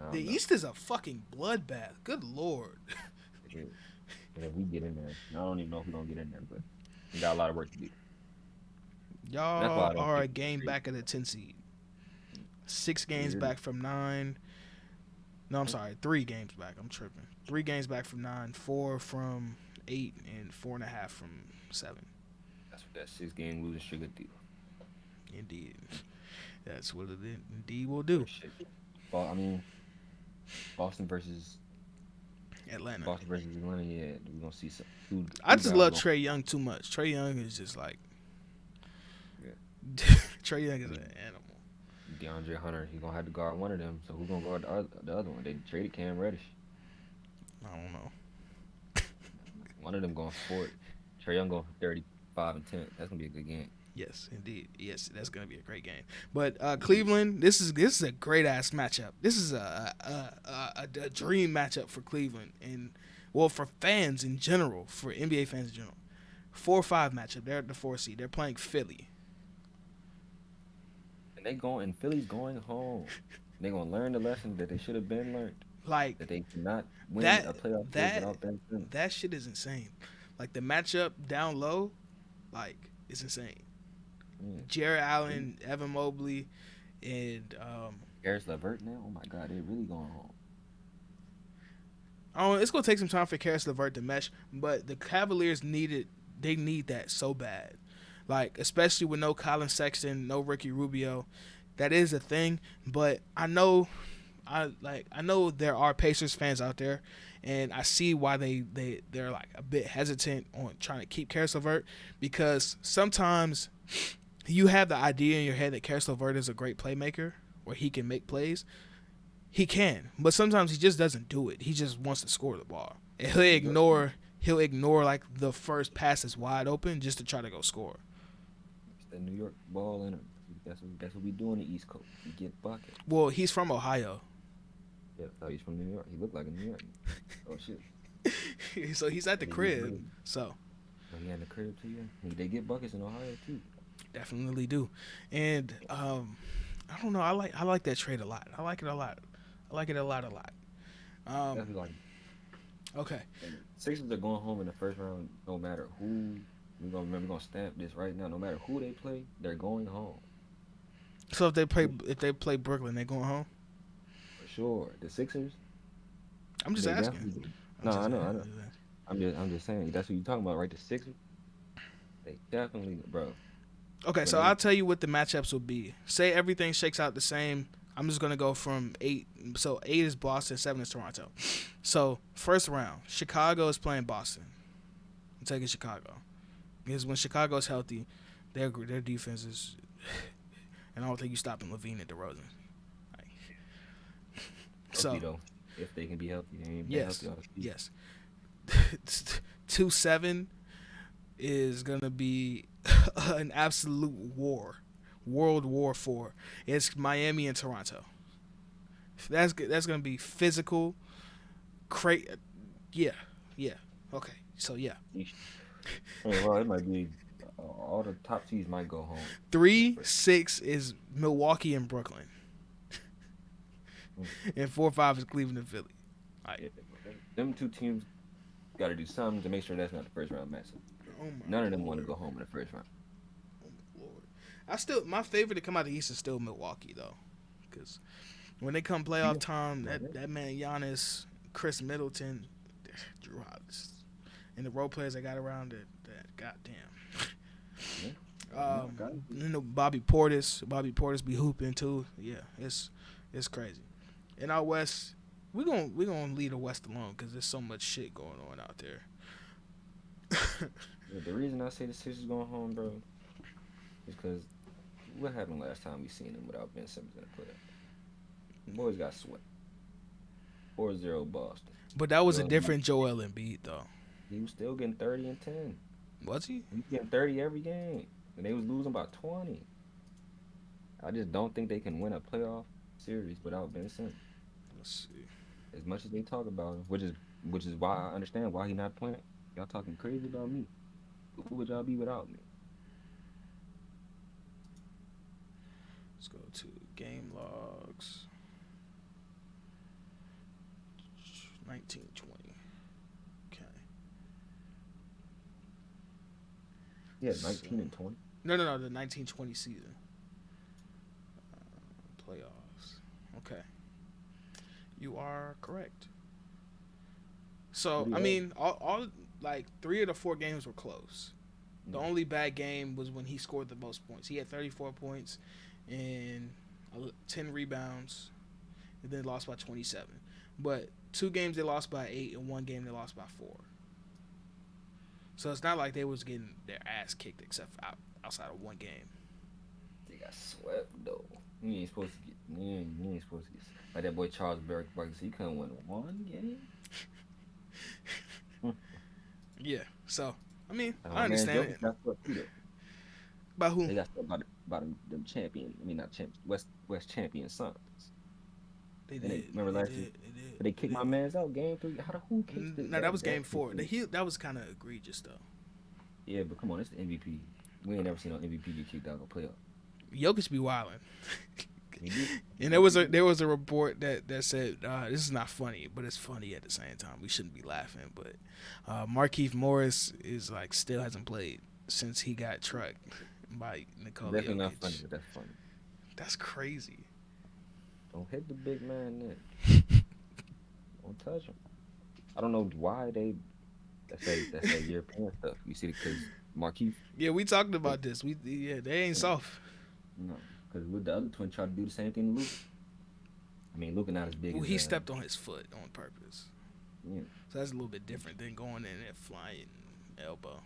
I The don't know. East is a fucking bloodbath. Good lord. And if we get in there, I don't even know if we're gonna get in there, but we got a lot of work to do. That's why Y'all I don't are think a game back of the 10 seed. 6 games we're back from 9. No, I'm sorry. 3 games back. I'm tripping. 3 games back from 9. 4 from 8. And 4.5 from 7. That's what that 6-game losing streak will do. Indeed. That's what it indeed will do. Shit. Well, I mean, Boston versus Atlanta. Atlanta. Yeah, we're gonna see some. I just love Trae Young too much. Trae Young is just like. Yeah. Trae Young is an animal. DeAndre Hunter, he's gonna have to guard one of them. So who's gonna guard the other one? They traded Cam Reddish. I don't know. One of them going for it. Trae Young going for 35 and 10. That's gonna be a good game. Yes, indeed. Yes, that's gonna be a great game. But Cleveland, this is a great ass matchup. This is a dream matchup for Cleveland and for fans in general, for NBA fans in general. 4-5 matchup. They're at the 4 seed. They're playing Philly. And Philly's going home. They're gonna learn the lessons that they should have been learned. Like That they cannot win that a playoff that game without Ben Simmons. that shit is insane. Like the matchup down low, like it's insane. Jared Allen, Evan Mobley, and Caris LeVert now. Oh my God, they're really going home. it's gonna take some time for Caris LeVert to mesh, but the Cavaliers need that so bad. Like especially with no Colin Sexton, no Ricky Rubio, that is a thing. But I know there are Pacers fans out there, and I see why they're like a bit hesitant on trying to keep Caris LeVert because sometimes you have the idea in your head that Caris LeVert is a great playmaker where he can make plays. He can, but sometimes he just doesn't do it. He just wants to score the ball. And he'll ignore like the first pass is wide open just to try to go score. It's the New York ball in him. That's what we do on the East Coast. We get buckets. Well, he's from Ohio. Yeah, I thought he's from New York. He looked like a New York. Oh shit. So he's at the crib. So he had the crib too. Yeah. They get buckets in Ohio too. Definitely do. And I don't know. I like that trade a lot. I like it a lot. Definitely like. Okay. Sixers are going home in the first round, no matter who. We're gonna stamp this right now. No matter who they play, they're going home. So if they play Brooklyn, they're going home. For sure, the Sixers. I'm just asking. I know. I'm just saying. That's what you're talking about, right? The Sixers. They definitely, bro. Okay, so I'll tell you what the matchups will be. Say everything shakes out the same. I'm just gonna go from 8. So 8 is Boston, 7 is Toronto. So first round, Chicago is playing Boston. I'm taking Chicago because when Chicago is healthy, their defense is, and I don't think you stopping Levine and DeRozan. So though, if they can be healthy, they ain't been healthy all the season. Yes. 2-7 is gonna be an absolute war. World War IV. It's Miami and Toronto. That's gonna be physical. Yeah. Okay. So yeah. Well, it might be all the top seeds might go home. 3-6 is Milwaukee and Brooklyn, and 4-5 is Cleveland and Philly. All right. Yeah, them two teams got to do something to make sure that's not the first round matchup. None of them want to go home in the first round. My favorite to come out of the East is still Milwaukee though, because when they come playoff time, that man Giannis, Chris Middleton, Drew Holiday, and the role players they got around it, that goddamn. You know Bobby Portis be hooping too. Yeah, it's crazy. In our West, we gonna leave the West alone because there's so much shit going on out there. Yeah, the reason I say the Sixers going home, bro, is because what happened last time we seen them without Ben Simmons in the playoff? The boys got swept. 4-0 Boston. But that was a Joel Embiid, different Joel Embiid, though. he was still getting 30 and 10. Was he? He was getting 30 every game. And they was losing by 20. I just don't think they can win a playoff series without Ben Simmons. Let's see. As much as they talk about him, which is why I understand why he not playing. Y'all talking crazy about me. Who would y'all be without me? Let's go to game logs. 1920. Okay. Yeah, 19 and 20. No, the 1920 season. Playoffs. Okay. You are correct. So, I mean, all like 3 of the 4 games were close. The only bad game was when he scored the most points. He had 34 points and 10 rebounds, and then lost by 27. But 2 games they lost by 8, and 1 game they lost by 4. So it's not like they was getting their ass kicked except outside of 1 game. They got swept though. You ain't supposed to get. You ain't supposed to get. Like that boy Charles Barkley, he couldn't win 1 game. Yeah. So I mean, I understand it. By who? They got stuff about them champion. I mean, not champions. West champion Suns. They did. Remember last year? But they kicked my man's out game 3. Who kicked it? No, that was game 4. That was kind of egregious though. Yeah, but come on, it's the MVP. We ain't never seen no MVP get kicked out of a playoff. Jokic be wilding. And there was a report that said this is not funny, but it's funny at the same time. We shouldn't be laughing, but Markieff Morris is like still hasn't played since he got trucked by Nikola Definitely Jokic. not funny, but that's funny. That's crazy. Don't hit the big man then. Don't touch him. I don't know why that's that European stuff. You see, because Markieff. Yeah, we talked about this. They ain't soft. No, because with the other twin tried to do the same thing to Luka. I mean, Luka not as big. Well, as he stepped on his foot on purpose. Yeah. So that's a little bit different than going in and flying elbow.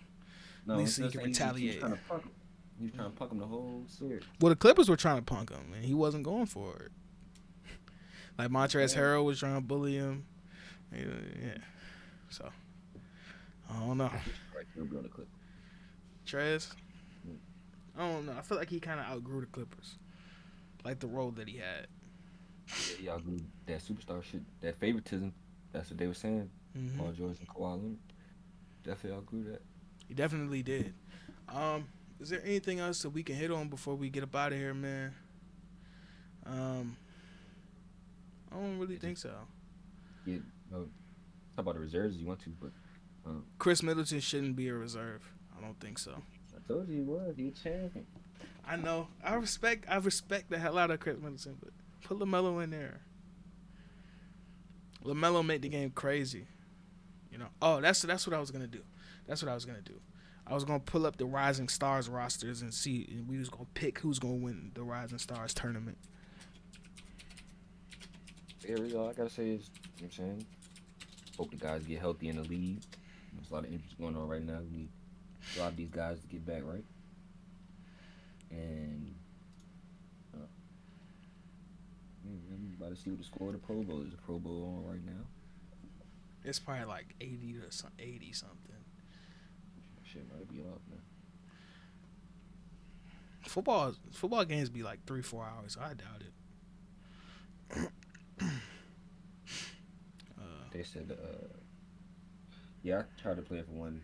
No, at least he can retaliate. He was trying to punk him the whole series. Well, the Clippers were trying to punk him, and he wasn't going for it. Like Montrezl Harrell was trying to bully him. Yeah. So, I don't know. Trez? I don't know. I feel like he kind of outgrew the Clippers. Like the role that he had. Yeah, he outgrew that superstar shit, that favoritism. That's what they were saying. Mm-hmm. Paul George and Kawhi Leonard. Definitely outgrew that. He definitely did. Is there anything else that we can hit on before we get up out of here, man? I don't really think so. Yeah, talk about the reserves if you want to, but Chris Middleton shouldn't be a reserve. I don't think so. I told you he was. He a champion. I know. I respect the hell out of Chris Middleton, but put LaMelo in there. LaMelo made the game crazy. You know. Oh, that's what I was gonna do. I was gonna pull up the Rising Stars rosters and see, and we was gonna pick who's gonna win the Rising Stars tournament. Yeah, really, all I gotta say is, you know what I'm saying, hope the guys get healthy in the league. There's a lot of interest going on right now. We need a lot of these guys to get back right. And I'm about to see what the score of the Pro Bowl is. The Pro Bowl on right now. It's probably like 80 something. Shit might be off, man. Football games be like 3-4 hours. So I doubt it. They said, yeah, I tried to play it for one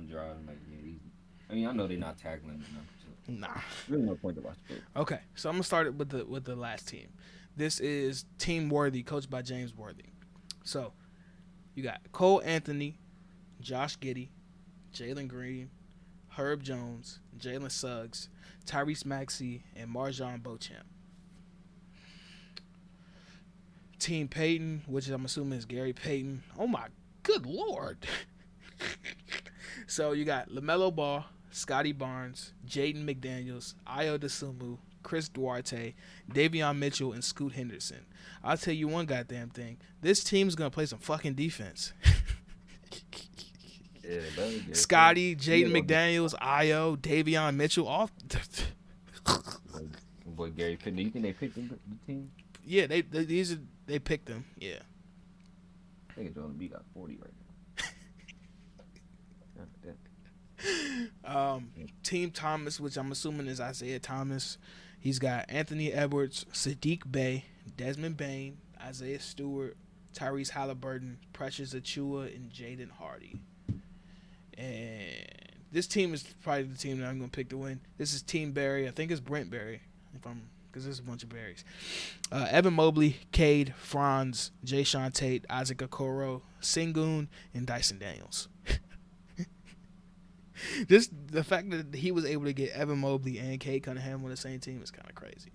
drive. I'm like, yeah, easy. I mean, I know they're not tackling enough. So Nah. Really no point to watch the football. Okay, so I'm gonna start it with the last team. This is Team Worthy, coached by James Worthy. So you got Cole Anthony, Josh Giddey, Jalen Green, Herb Jones, Jalen Suggs, Tyrese Maxey, and Marjon Beauchamp. Team Peyton, which I'm assuming is Gary Payton. Oh my good lord. So you got LaMelo Ball, Scotty Barnes, Jaden McDaniels, Ayo Dosunmu, Chris Duarte, Davion Mitchell, and Scoot Henderson. I'll tell you one goddamn thing. This team's going to play some fucking defense. Yeah, they better get Scotty, it. Jaden McDaniels, Io, Davion Mitchell, all. Boy, Gary Pitt. Do you think they picked the team? Yeah, they picked them. Yeah. I think Joel Embiid got 40 right now. Team Thomas, which I'm assuming is Isaiah Thomas. He's got Anthony Edwards, Sadiq Bey, Desmond Bain, Isaiah Stewart, Tyrese Halliburton, Precious Achua, and Jaden Hardy. And this team is probably the team that I'm going to pick to win. This is Team Barry. I think it's Brent Barry, because there's a bunch of Barrys. Evan Mobley, Cade, Franz, Jayshawn Tate, Isaac Okoro, Sengun, and Dyson Daniels. Just the fact that he was able to get Evan Mobley and Cade Cunningham on the same team is kind of crazy.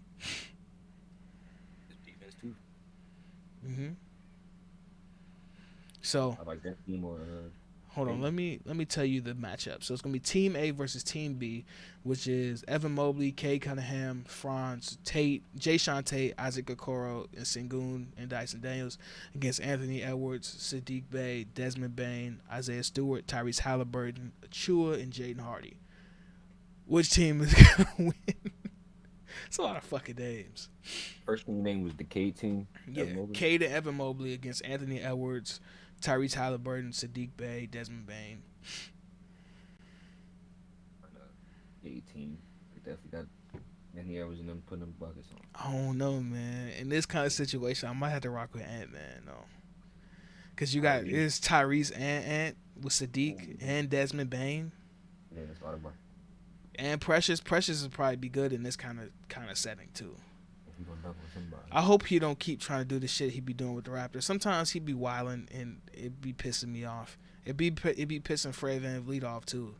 His defense too. So I like that team more. hold on, let me tell you the matchup. So it's gonna be Team A versus Team B, which is Evan Mobley, Cade Cunningham, Franz, Tate, Jayshawn Tate, Isaac Okoro, and Sengun and Dyson Daniels against Anthony Edwards, Sadiq Bey, Desmond Bain, Isaiah Stewart, Tyrese Halliburton, Achua, and Jaden Hardy. Which team is gonna win? It's a lot of fucking names. First team name was the Cade team. Yeah, Cade and Evan Mobley against Anthony Edwards, Tyrese Halliburton, Sadiq Bey, Desmond Bain. 18. They definitely got Anthony Edwards and them putting them buckets on. I don't know, man. In this kind of situation, I might have to rock with Ant-Man, though. Because you got it's Tyrese and Ant with Sadiq and Desmond Bain. Yeah, that's a lot of buckets. And Precious. Precious would probably be good in this kind of setting, too. If you gonna double somebody. I hope he don't keep trying to do the shit he be doing with the Raptors. Sometimes he be wilding and it be pissing me off. It be pissing Fred VanVleet off too.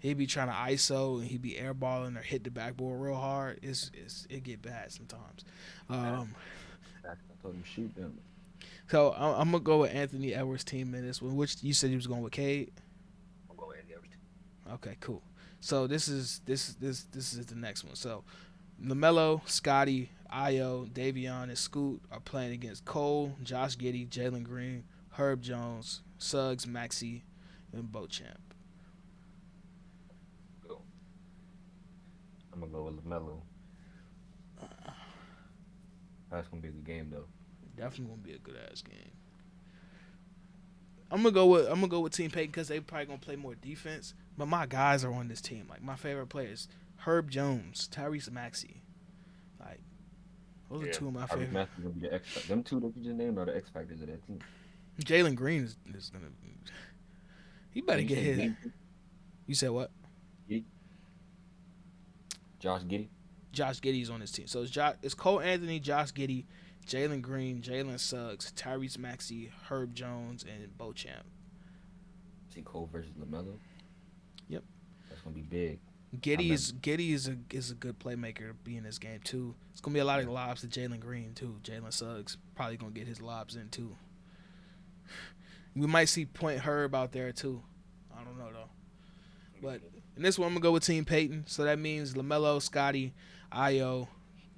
He be trying to ISO and he be airballing or hit the backboard real hard. It get bad sometimes. I told him shoot them. So I'm gonna go with Anthony Edwards' team in this one. Which you said he was going with Cade. I'm going with Anthony Edwards. Okay, cool. So this is the next one. So LaMelo, Scotty, Io, Davion, and Scoot are playing against Cole, Josh Giddey, Jalen Green, Herb Jones, Suggs, Maxey, and Beauchamp. Go. I'm gonna go with LaMelo. That's gonna be a good game though. Definitely gonna be a good ass game. I'm gonna go with Team Payton because they probably gonna play more defense. But my guys are on this team. Like my favorite players, Herb Jones, Tyrese Maxey. Like those are two of my favorites. Maxey's gonna be the X factor. Them two that you just named are the X factors of that team. Jalen Green is gonna. He better get hit. Giddey? You said what? Giddey? Josh Giddey. Josh Giddey's on this team. So it's Cole Anthony, Josh Giddey, Jalen Green, Jalen Suggs, Tyrese Maxey, Herb Jones, and Beauchamp. See Cole versus LaMelo. Yep. That's gonna be big. Giddey is a good playmaker to be in this game too. It's gonna be a lot of lobs to Jalen Green too. Jalen Suggs probably gonna get his lobs in too. We might see Point Herb out there too. I don't know though. But in this one, I'm gonna go with Team Payton. So that means LaMelo, Scotty, Io,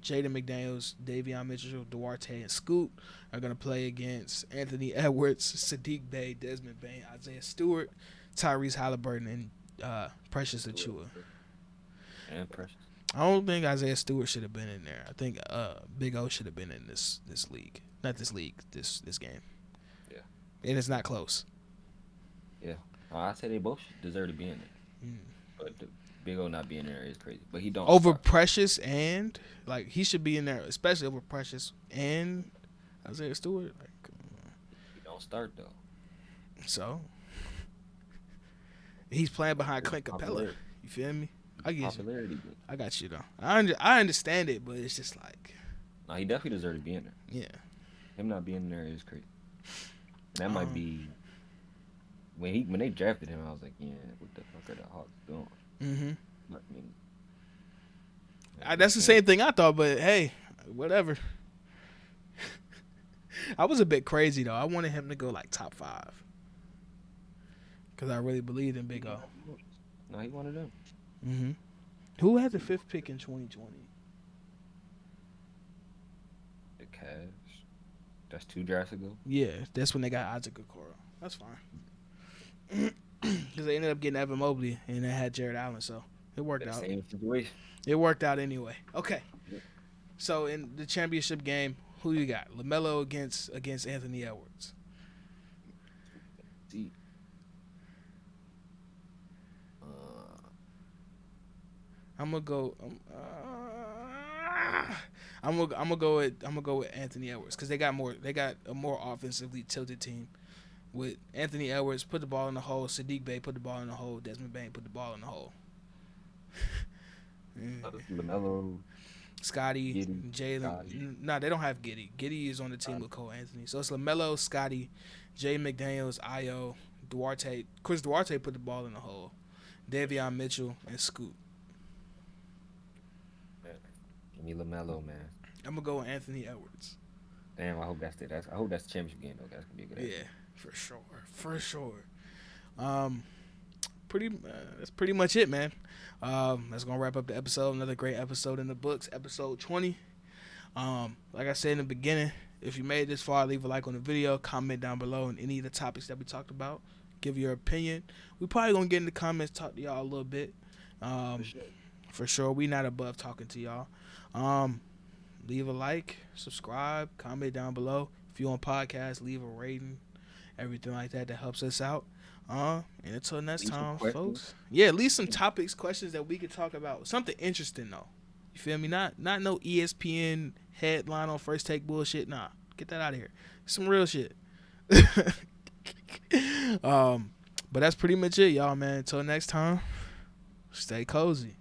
Jaden McDaniels, Davion Mitchell, Duarte, and Scoot are gonna play against Anthony Edwards, Sadiq Bey, Desmond Bain, Isaiah Stewart, Tyrese Halliburton, and Precious Achua. And Precious. I don't think Isaiah Stewart should have been in there. I think Big O should have been in this league. Not this league, this game. Yeah. And it's not close. Yeah. I say they both deserve to be in there. But the Big O not being there is crazy. But he don't over start. Precious and he should be in there, especially over Precious and Isaiah Stewart. He don't start though. So he's playing behind Clint Capella. You feel me? I get popularity. you. I got you though. I understand it, but it's just like. No, he definitely deserves to be in there. Yeah. Him not being in there is crazy. And that might be when they drafted him. I was like, yeah, what the fuck are the Hawks doing? Mm-hmm. I mean, that's the same thing I thought, but hey, whatever. I was a bit crazy though. I wanted him to go like top 5 because I really believed in Big O. No, he wanted them. Mm-hmm. Who had the 5th pick in 2020? The Cavs. That's 2 drafts ago. Yeah, that's when they got Isaac Okoro. That's fine. because they ended up getting Evan Mobley and they had Jared Allen, so it worked That out. same situation. It worked out anyway. Okay, so in the championship game, who you got? LaMelo against Anthony Edwards. See, I'm gonna go. I'm gonna go with Anthony Edwards because they got a more offensively tilted team. With Anthony Edwards put the ball in the hole, Sadiq Bey put the ball in the hole, Desmond Bain put the ball in the hole. LaMelo, Scotty, Giddey, Jalen. Nah, they don't have Giddey. Giddey is on the team with Cole Anthony. So it's LaMelo, Scotty, Jay McDaniels, Io, Duarte. Chris Duarte put the ball in the hole. Davion Mitchell and Scoot. Give me LaMelo, man. I'm gonna go with Anthony Edwards. Damn, I hope that's it. I hope that's the championship game though. That's gonna be a good. Yeah, for sure. That's pretty much it, man. That's gonna wrap up the episode. Another great episode in the books, episode 20. Like I said in the beginning, if you made it this far, leave a like on the video, comment down below on any of the topics that we talked about. Give your opinion. We probably gonna get in the comments, talk to y'all a little bit. For sure, we not above talking to y'all. Leave a like, subscribe, comment down below. If you're on podcast, leave a rating, everything like that. That helps us out. And until next time, folks. Yeah, leave some topics, questions that we could talk about. Something interesting though. You feel me? Not no ESPN headline on First Take bullshit. Nah, get that out of here. Some real shit. But that's pretty much it, y'all, man. Until next time, stay cozy.